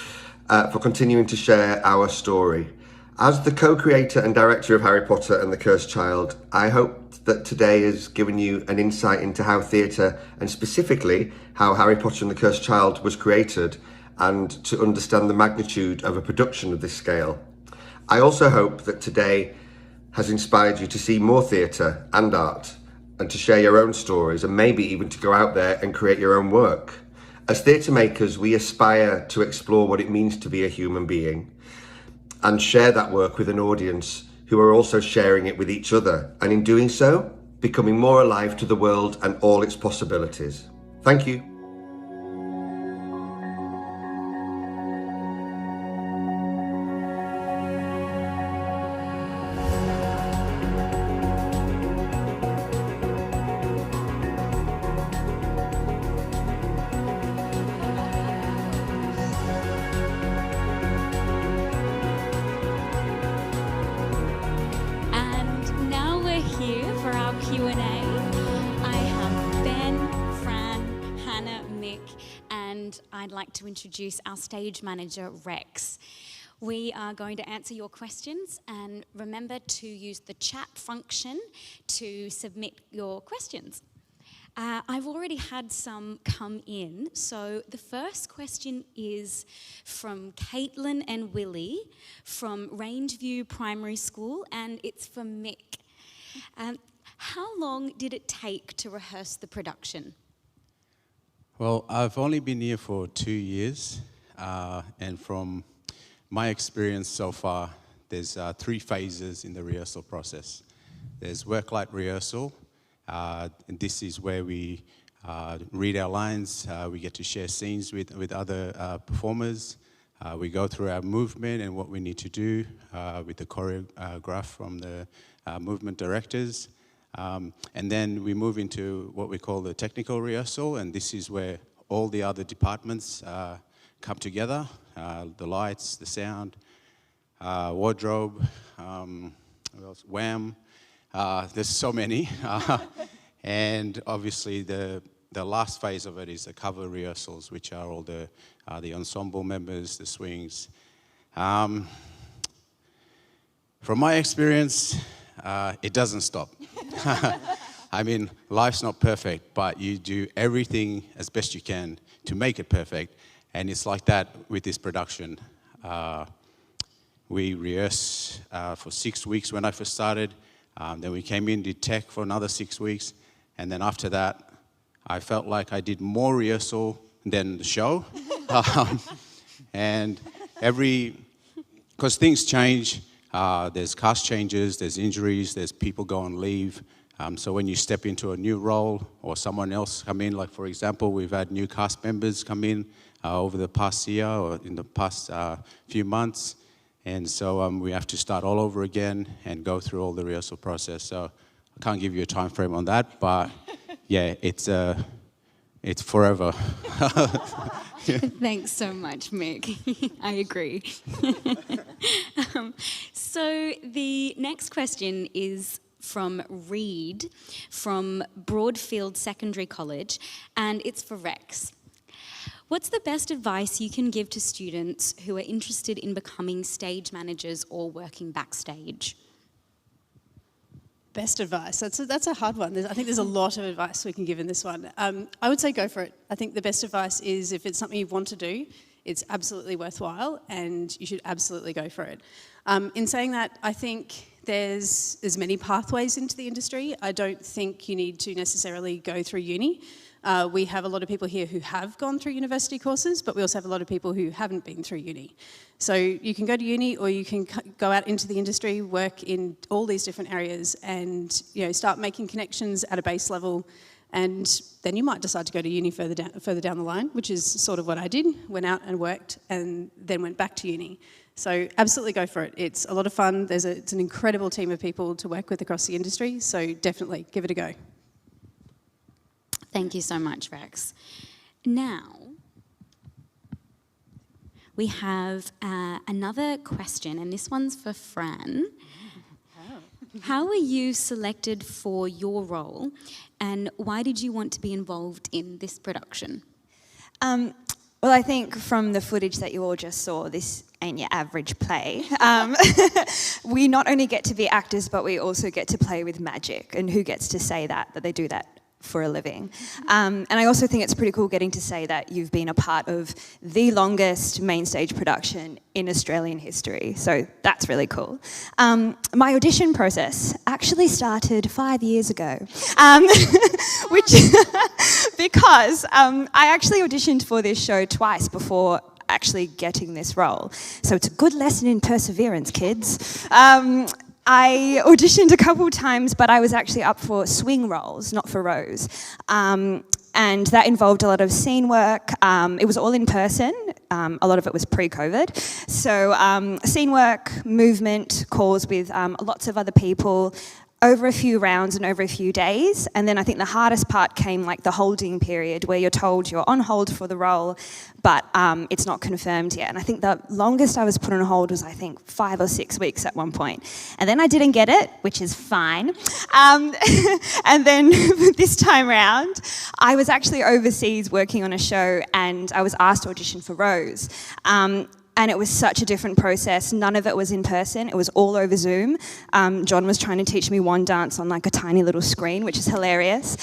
Speaker 15: for continuing to share our story. As the co-creator and director of Harry Potter and the Cursed Child, I hope that today has given you an insight into how theatre, and specifically how Harry Potter and the Cursed Child was created, and to understand the magnitude of a production of this scale. I also hope that today has inspired you to see more theatre and art, and to share your own stories, and maybe even to go out there and create your own work. As theatre makers, we aspire to explore what it means to be a human being, and share that work with an audience who are also sharing it with each other, and in doing so, becoming more alive to the world and all its possibilities. Thank you.
Speaker 1: I'd like to introduce our stage manager, Rex. We are going to answer your questions, and remember to use the chat function to submit your questions.
Speaker 16: I've already had some come in. So the first question is from Caitlin and Willie from Rangeview Primary School, and it's for Mick. How long did it take to rehearse the production?
Speaker 2: Well, I've only been here for 2 years, and from my experience so far, there's 3 phases in the rehearsal process. There's work-light rehearsal, and this is where we read our lines, we get to share scenes with other performers, we go through our movement and what we need to do with the choreograph from the movement directors. And then we move into what we call the technical rehearsal, and this is where all the other departments come together, the lights, the sound, wardrobe, what else? Wham. There's so many. And obviously the last phase of it is the cover rehearsals, which are all the ensemble members, the swings. From my experience, it doesn't stop. I mean, life's not perfect, but you do everything as best you can to make it perfect. And it's like that with this production. We rehearsed for 6 weeks when I first started. Then we came in, did tech for another 6 weeks. And then after that, I felt like I did more rehearsal than the show. And because things change, there's cast changes, there's injuries, there's people go on leave. So when you step into a new role or someone else come in, like for example, we've had new cast members come in over the past year or in the past few months. And so we have to start all over again and go through all the rehearsal process. So I can't give you a time frame on that, but yeah, it's forever.
Speaker 16: Thanks so much, Mick. I agree. So the next question is from Reed from Broadfield Secondary College, and it's for Rex. What's the best advice you can give to students who are interested in becoming stage managers or working backstage?
Speaker 17: Best advice? That's a hard one. I think there's a lot of advice we can give in this one. I would say go for it. I think the best advice is if it's something you want to do, it's absolutely worthwhile and you should absolutely go for it. In saying that, I think there's many pathways into the industry. I don't think you need to necessarily go through uni. We have a lot of people here who have gone through university courses, but we also have a lot of people who haven't been through uni. So you can go to uni or you can go out into the industry, work in all these different areas and start making connections at a base level, and then you might decide to go to uni further down the line, which is sort of what I did, went out and worked and then went back to uni. So absolutely go for it. It's a lot of fun. It's an incredible team of people to work with across the industry, so definitely give it a go.
Speaker 16: Thank you so much, Rex. Now, we have another question, and this one's for Fran. How were you selected for your role, and why did you want to be involved in this production?
Speaker 18: Well, I think from the footage that you all just saw, this ain't your average play. We not only get to be actors, but we also get to play with magic, and who gets to say that they do that for a living. And I also think it's pretty cool getting to say that you've been a part of the longest main stage production in Australian history. So that's really cool. My audition process actually started 5 years ago, which because I actually auditioned for this show twice before actually getting this role. So it's a good lesson in perseverance, kids. I auditioned a couple times, but I was actually up for swing roles, not for rows. And that involved a lot of scene work. It was all in person. A lot of it was pre-COVID. So scene work, movement, calls with lots of other people, over a few rounds and over a few days. And then I think the hardest part came like the holding period where you're told you're on hold for the role, but it's not confirmed yet. And I think the longest I was put on hold was, I think, 5 or 6 weeks at one point. And then I didn't get it, which is fine. And then this time round, I was actually overseas working on a show and I was asked to audition for Rose. And it was such a different process. None of it was in person. It was all over Zoom. John was trying to teach me one dance on like a tiny little screen, which is hilarious.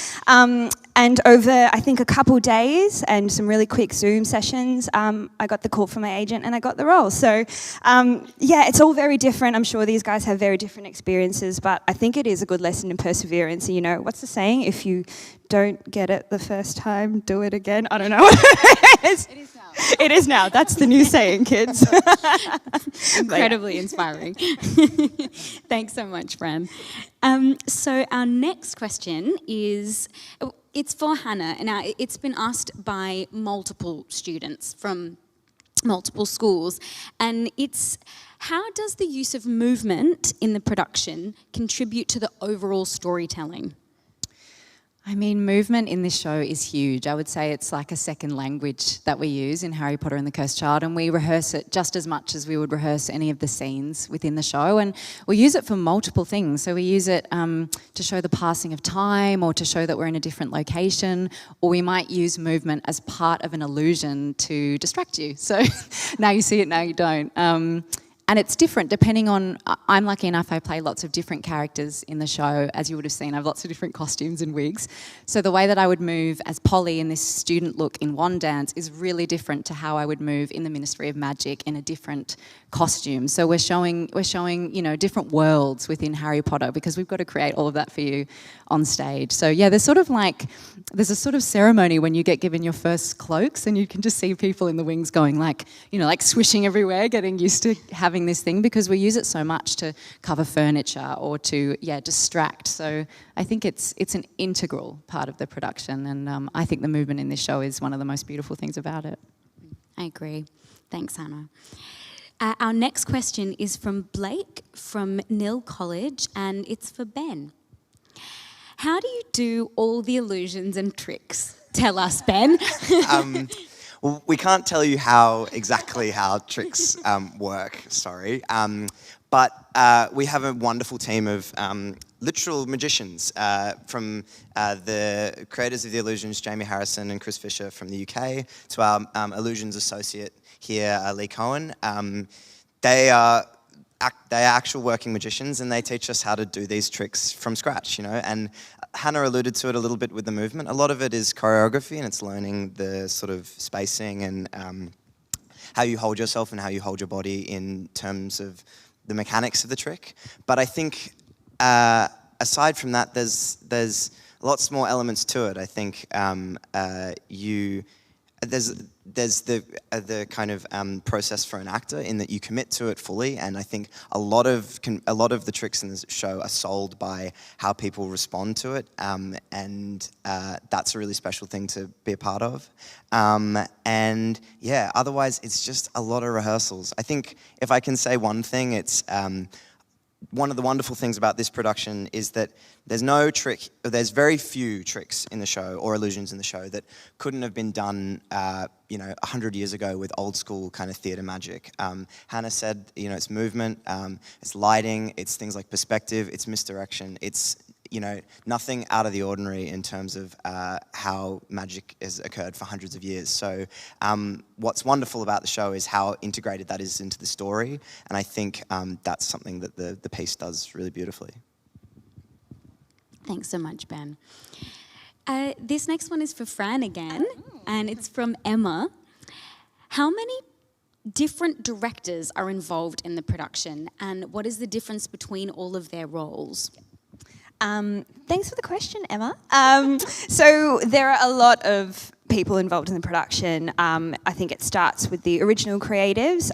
Speaker 18: And over, I think, a couple days and some really quick Zoom sessions, I got the call from my agent and I got the role. So, yeah, it's all very different. I'm sure these guys have very different experiences, but I think it is a good lesson in perseverance. And, you know, what's the saying? If you don't get it the first time, do it again. I don't know. It is now. It is now. That's the new saying, kids.
Speaker 16: Incredibly inspiring. Thanks so much, Fran. So our next question is, it's for Hannah. Now, it's been asked by multiple students from multiple schools, and it's, how does the use of movement in the production contribute to the overall storytelling?
Speaker 10: I mean, movement in this show is huge. I would say it's like a second language that we use in Harry Potter and the Cursed Child, and we rehearse it just as much as we would rehearse any of the scenes within the show. And we use it for multiple things. So we use it to show the passing of time, or to show that we're in a different location, or we might use movement as part of an illusion to distract you. So now you see it, now you don't. And it's different depending on, I'm lucky enough I play lots of different characters in the show. As you would have seen, I have lots of different costumes and wigs. So the way that I would move as Polly in this student look in Wand Dance is really different to how I would move in the Ministry of Magic in a different costume. So we're showing, you know, different worlds within Harry Potter, because we've got to create all of that for you on stage. So yeah, there's a sort of ceremony when you get given your first cloaks, and you can just see people in the wings going like, you know, like swishing everywhere, getting used to having this thing, because we use it so much to cover furniture or to, yeah, distract. So I think it's an integral part of the production, and I think the movement in this show is one of the most beautiful things about it.
Speaker 16: I agree. Thanks, Hannah. Our next question is from Blake from Nil College, and it's for Ben. How do you do all the illusions and tricks? Tell us, Ben.
Speaker 19: Well, we can't tell you exactly how tricks work, sorry. But we have a wonderful team of literal magicians from the creators of the illusions, Jamie Harrison and Chris Fisher from the UK, to our illusions associate here, Lee Cohen. They are actual working magicians, and they teach us how to do these tricks from scratch, you know. And Hannah alluded to it a little bit with the movement. A lot of it is choreography, and it's learning the sort of spacing and how you hold yourself and how you hold your body in terms of the mechanics of the trick. But I think aside from that, there's lots more elements to it. I think there's the kind of process for an actor in that you commit to it fully, and I think a lot of the tricks in this show are sold by how people respond to it, and that's a really special thing to be a part of. And yeah, otherwise it's just a lot of rehearsals. I think if I can say one thing, it's one of the wonderful things about this production is that there's very few tricks in the show or illusions in the show that couldn't have been done, 100 years ago with old school kind of theatre magic. Hannah said, you know, it's movement, it's lighting, it's things like perspective, it's misdirection, it's, you know, nothing out of the ordinary in terms of how magic has occurred for hundreds of years. So what's wonderful about the show is how integrated that is into the story, and I think that's something that the piece does really beautifully.
Speaker 16: Thanks so much, Ben. This next one is for Fran again, and it's from Emma. How many different directors are involved in the production, and what is the difference between all of their roles?
Speaker 18: Thanks for the question, Emma. So there are a lot of people involved in the production. I think it starts with the original creatives,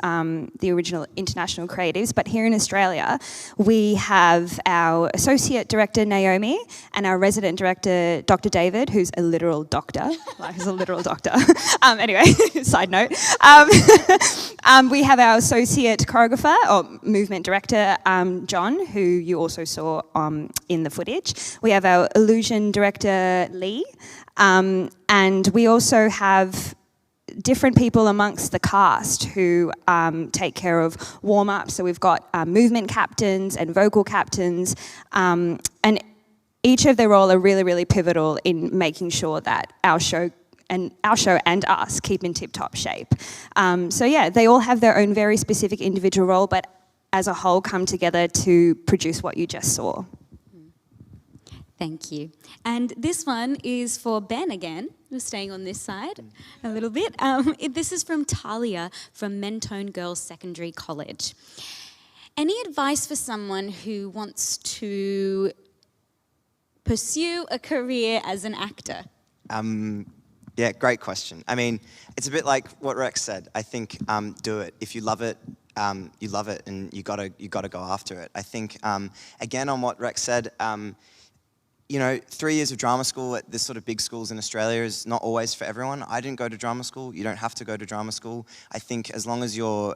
Speaker 18: the original international creatives, but here in Australia we have our associate director Naomi and our resident director Dr. David, who's a literal doctor. Like, he's a literal doctor. Anyway, side note. We have our associate choreographer or movement director John, who you also saw in the footage. We have our illusion director Lee. And we also have different people amongst the cast who take care of warm-ups. So we've got movement captains and vocal captains, and each of their role are really, really pivotal in making sure that our show and us keep in tip-top shape. So yeah, they all have their own very specific individual role, but as a whole come together to produce what you just saw.
Speaker 16: Thank you. And this one is for Ben again. We're staying on this side a little bit. This is from Talia from Mentone Girls Secondary College. Any advice for someone who wants to pursue a career as an actor?
Speaker 19: Yeah, great question. I mean, it's a bit like what Rex said. I think do it. If you love it, you love it, and you gotta go after it. I think again on what Rex said. You know, 3 years of drama school at this sort of big schools in Australia is not always for everyone. I didn't go to drama school. You don't have to go to drama school. I think as long as you're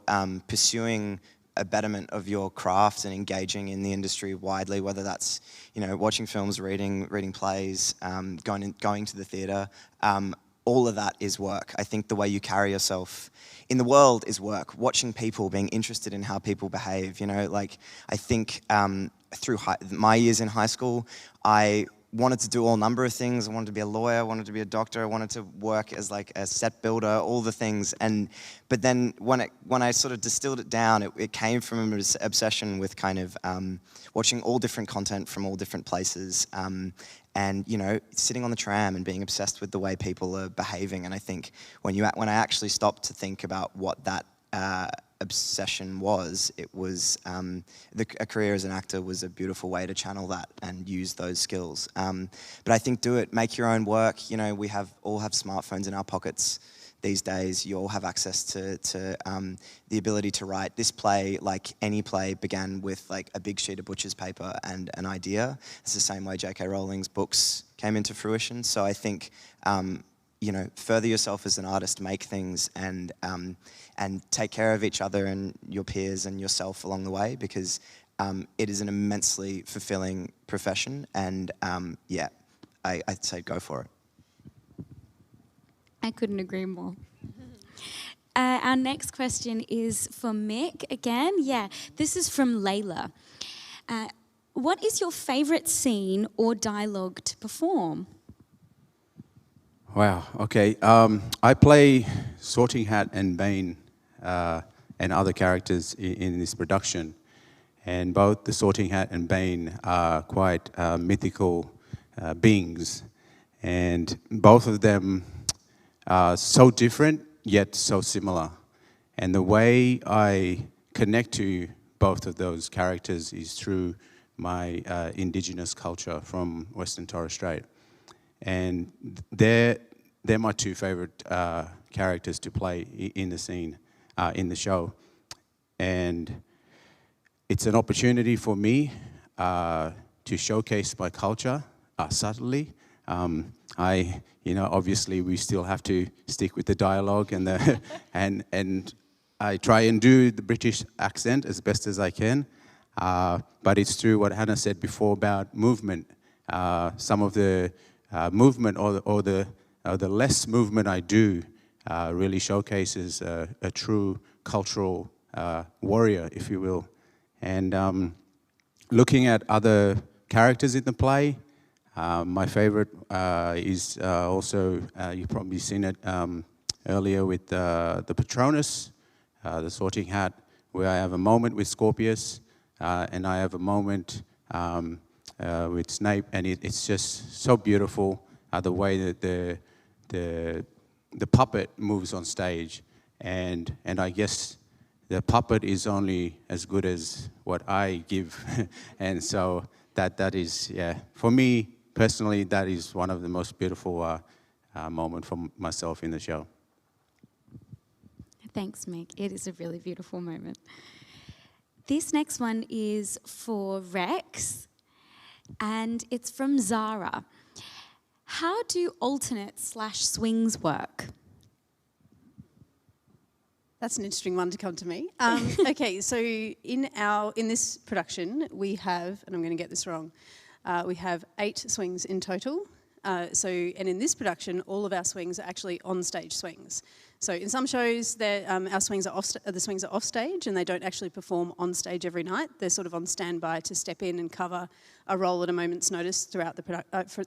Speaker 19: pursuing a betterment of your craft and engaging in the industry widely, whether that's, you know, watching films, reading plays, going to the theatre, all of that is work. I think the way you carry yourself in the world is work. Watching people, being interested in how people behave, you know, like I think through my years in high school, I wanted to do all number of things. I wanted to be a lawyer, I wanted to be a doctor, I wanted to work as like a set builder, all the things. But then when I sort of distilled it down, it came from an obsession with kind of watching all different content from all different places. And you know, sitting on the tram and being obsessed with the way people are behaving. And I think when I actually stopped to think about what that obsession was, it was a career as an actor was a beautiful way to channel that and use those skills. But I think do it, make your own work. You know, we all have smartphones in our pockets these days. You all have access to the ability to write. This play, like any play, began with like a big sheet of butcher's paper and an idea. It's the same way J.K. Rowling's books came into fruition. So I think you know, further yourself as an artist, make things, and take care of each other and your peers and yourself along the way, because it is an immensely fulfilling profession. And yeah, I'd say go for it.
Speaker 16: I couldn't agree more. Our next question is for Mick again. Yeah, this is from Layla. What is your favourite scene or dialogue to perform?
Speaker 2: Wow, okay. I play Sorting Hat and Bane and other characters in this production. And both the Sorting Hat and Bane are quite mythical beings. And both of them are so different, yet so similar. And the way I connect to both of those characters is through my indigenous culture from Western Torres Strait. And they're my two favorite characters to play in the scene, in the show. And it's an opportunity for me to showcase my culture subtly. Obviously we still have to stick with the dialogue and and I try and do the British accent as best as I can. But it's through what Hannah said before about movement. Some of the movement or the less movement I do really showcases a true cultural warrior, if you will. And looking at other characters in the play, my favorite is also, you've probably seen it earlier with the Patronus, the Sorting Hat, where I have a moment with Scorpius, and I have a moment with Snape, and it's just so beautiful the way that the puppet moves on stage, and I guess the puppet is only as good as what I give, and so that is, yeah, for me personally, that is one of the most beautiful moments for myself in the show.
Speaker 16: Thanks, Mick. It is a really beautiful moment. This next one is for Rex, and it's from Zara. How do alternate/swings work?
Speaker 17: That's an interesting one to come to me. Okay, so in this production we have, and I'm going to get this wrong, we have 8 swings in total. And in this production, all of our swings are actually on-stage swings. So in some shows, our swings are the swings are off stage and they don't actually perform on stage every night. They're sort of on standby to step in and cover a role at a moment's notice throughout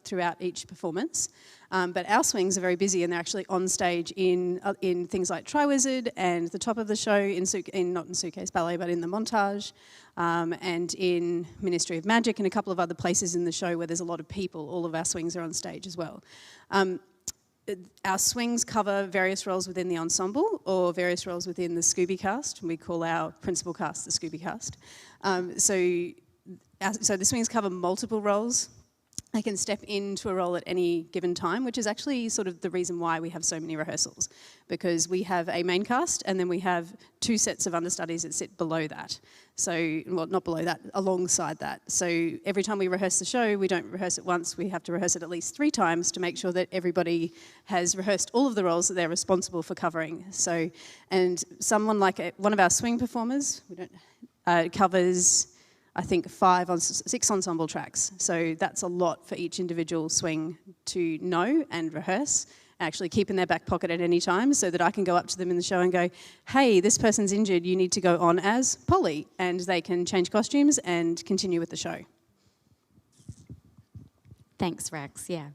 Speaker 17: throughout each performance. But our swings are very busy and they're actually on stage in things like Tri-Wizard and the top of the show, not in Suitcase Ballet, but in the montage, and in Ministry of Magic and a couple of other places in the show where there's a lot of people. All of our swings are on stage as well. Our swings cover various roles within the ensemble or various roles within the Scooby cast. We call our principal cast the Scooby cast. So the swings cover multiple roles. They can step into a role at any given time, which is actually sort of the reason why we have so many rehearsals, because we have a main cast and then we have 2 sets of understudies that sit below that. So, well, not below that, alongside that. So every time we rehearse the show, we don't rehearse it once, we have to rehearse it at least 3 times to make sure that everybody has rehearsed all of the roles that they're responsible for covering. So, and someone like one of our swing performers, covers, I think 6 ensemble tracks. So that's a lot for each individual swing to know and rehearse, actually keep in their back pocket at any time so that I can go up to them in the show and go, hey, this person's injured, you need to go on as Polly. And they can change costumes and continue with the show.
Speaker 16: Thanks, Rex. Yeah.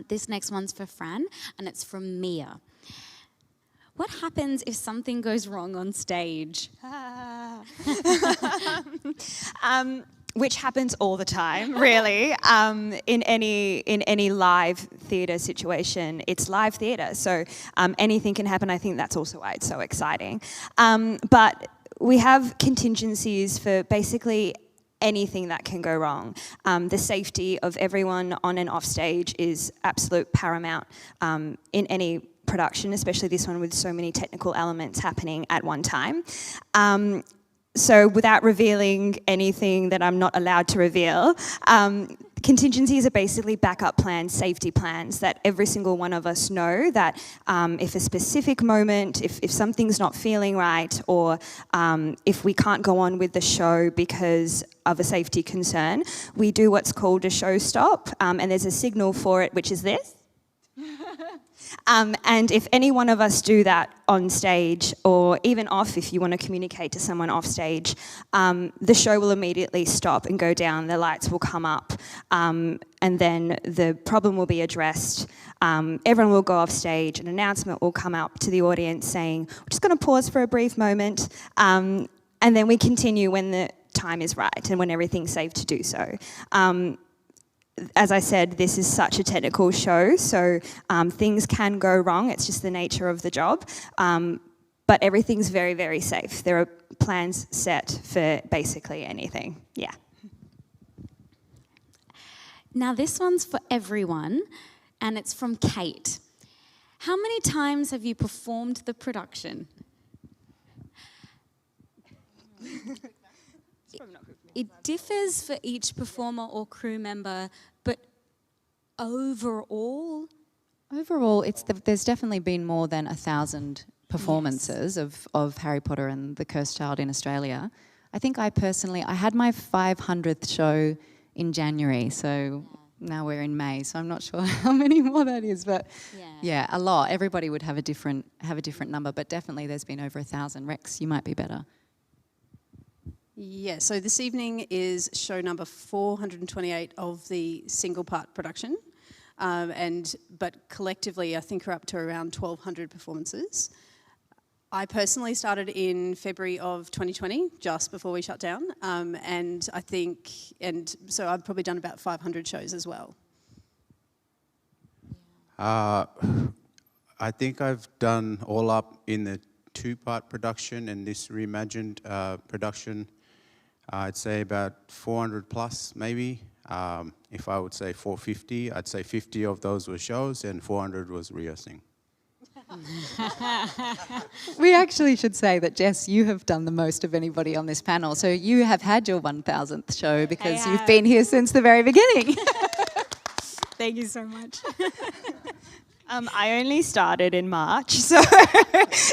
Speaker 16: This next one's for Fran, and it's from Mia. What happens if something goes wrong on stage?
Speaker 18: Which happens all the time, really. In any live theatre situation, it's live theatre, so anything can happen. I think that's also why it's so exciting. But we have contingencies for basically anything that can go wrong. The safety of everyone on and off stage is absolute paramount in any production, especially this one with so many technical elements happening at one time. So without revealing anything that I'm not allowed to reveal, contingencies are basically backup plans, safety plans that every single one of us know that if a specific moment, if something's not feeling right, or if we can't go on with the show because of a safety concern, we do what's called a show stop, and there's a signal for it, which is this. And if any one of us do that on stage, or even off, if you want to communicate to someone off stage, the show will immediately stop and go down, the lights will come up, and then the problem will be addressed. Everyone will go off stage, an announcement will come up to the audience saying, we're just going to pause for a brief moment, and then we continue when the time is right and when everything's safe to do so. As I said, this is such a technical show, so things can go wrong. It's just the nature of the job. But everything's very, very safe. There are plans set for basically anything. Yeah.
Speaker 16: Now this one's for everyone, and it's from Kate. How many times have you performed the production? It differs for each performer or crew member, but overall?
Speaker 10: Overall, there's definitely been more than 1,000 performances of Harry Potter and the Cursed Child in Australia. I think I had my 500th show in January, so now we're in May, so I'm not sure how many more that is, but yeah, a lot. Everybody would have a different number, but definitely there's been over 1,000. Rex, you might be better.
Speaker 17: Yeah, so this evening is show number 428 of the single part production, but collectively I think we're up to around 1,200 performances. I personally started in February of 2020, just before we shut down, and so I've probably done about 500 shows as well.
Speaker 2: I think I've done all up in the 2-part production and this reimagined production. I'd say about 400 plus, maybe. If I would say 450, I'd say 50 of those were shows and 400 was rehearsing.
Speaker 10: We actually should say that, Jess, you have done the most of anybody on this panel. So you have had your 1,000th show because you've been here since the very beginning.
Speaker 18: Thank you so much. I only started in March, so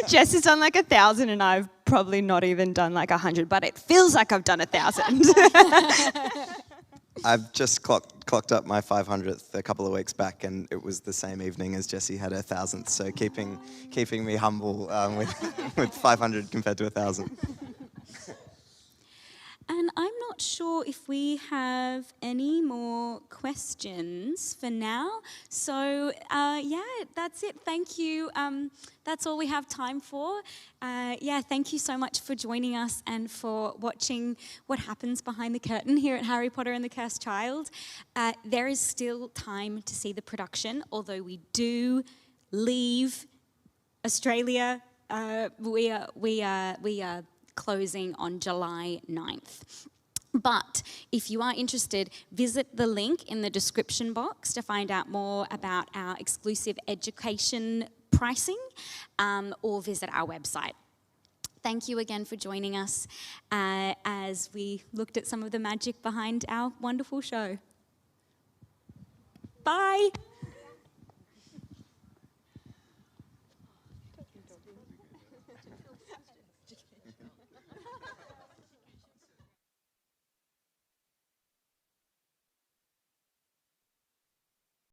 Speaker 18: Jess has done like 1,000 and I've probably not even done like 100, but it feels like I've done 1,000.
Speaker 19: I've just clocked clocked up my 500th a couple of weeks back, and it was the same evening as Jessie had her 1,000th. So keeping me humble with 500 compared to 1,000.
Speaker 16: And I'm not sure if we have any more questions for now. So yeah, that's it. Thank you. That's all we have time for. Yeah, thank you so much for joining us and for watching what happens behind the curtain here at Harry Potter and the Cursed Child. There is still time to see the production, although we do leave Australia. We are closing on July 9th. But if you are interested, visit the link in the description box to find out more about our exclusive education pricing, or visit our website. Thank you again for joining us as we looked at some of the magic behind our wonderful show. Bye.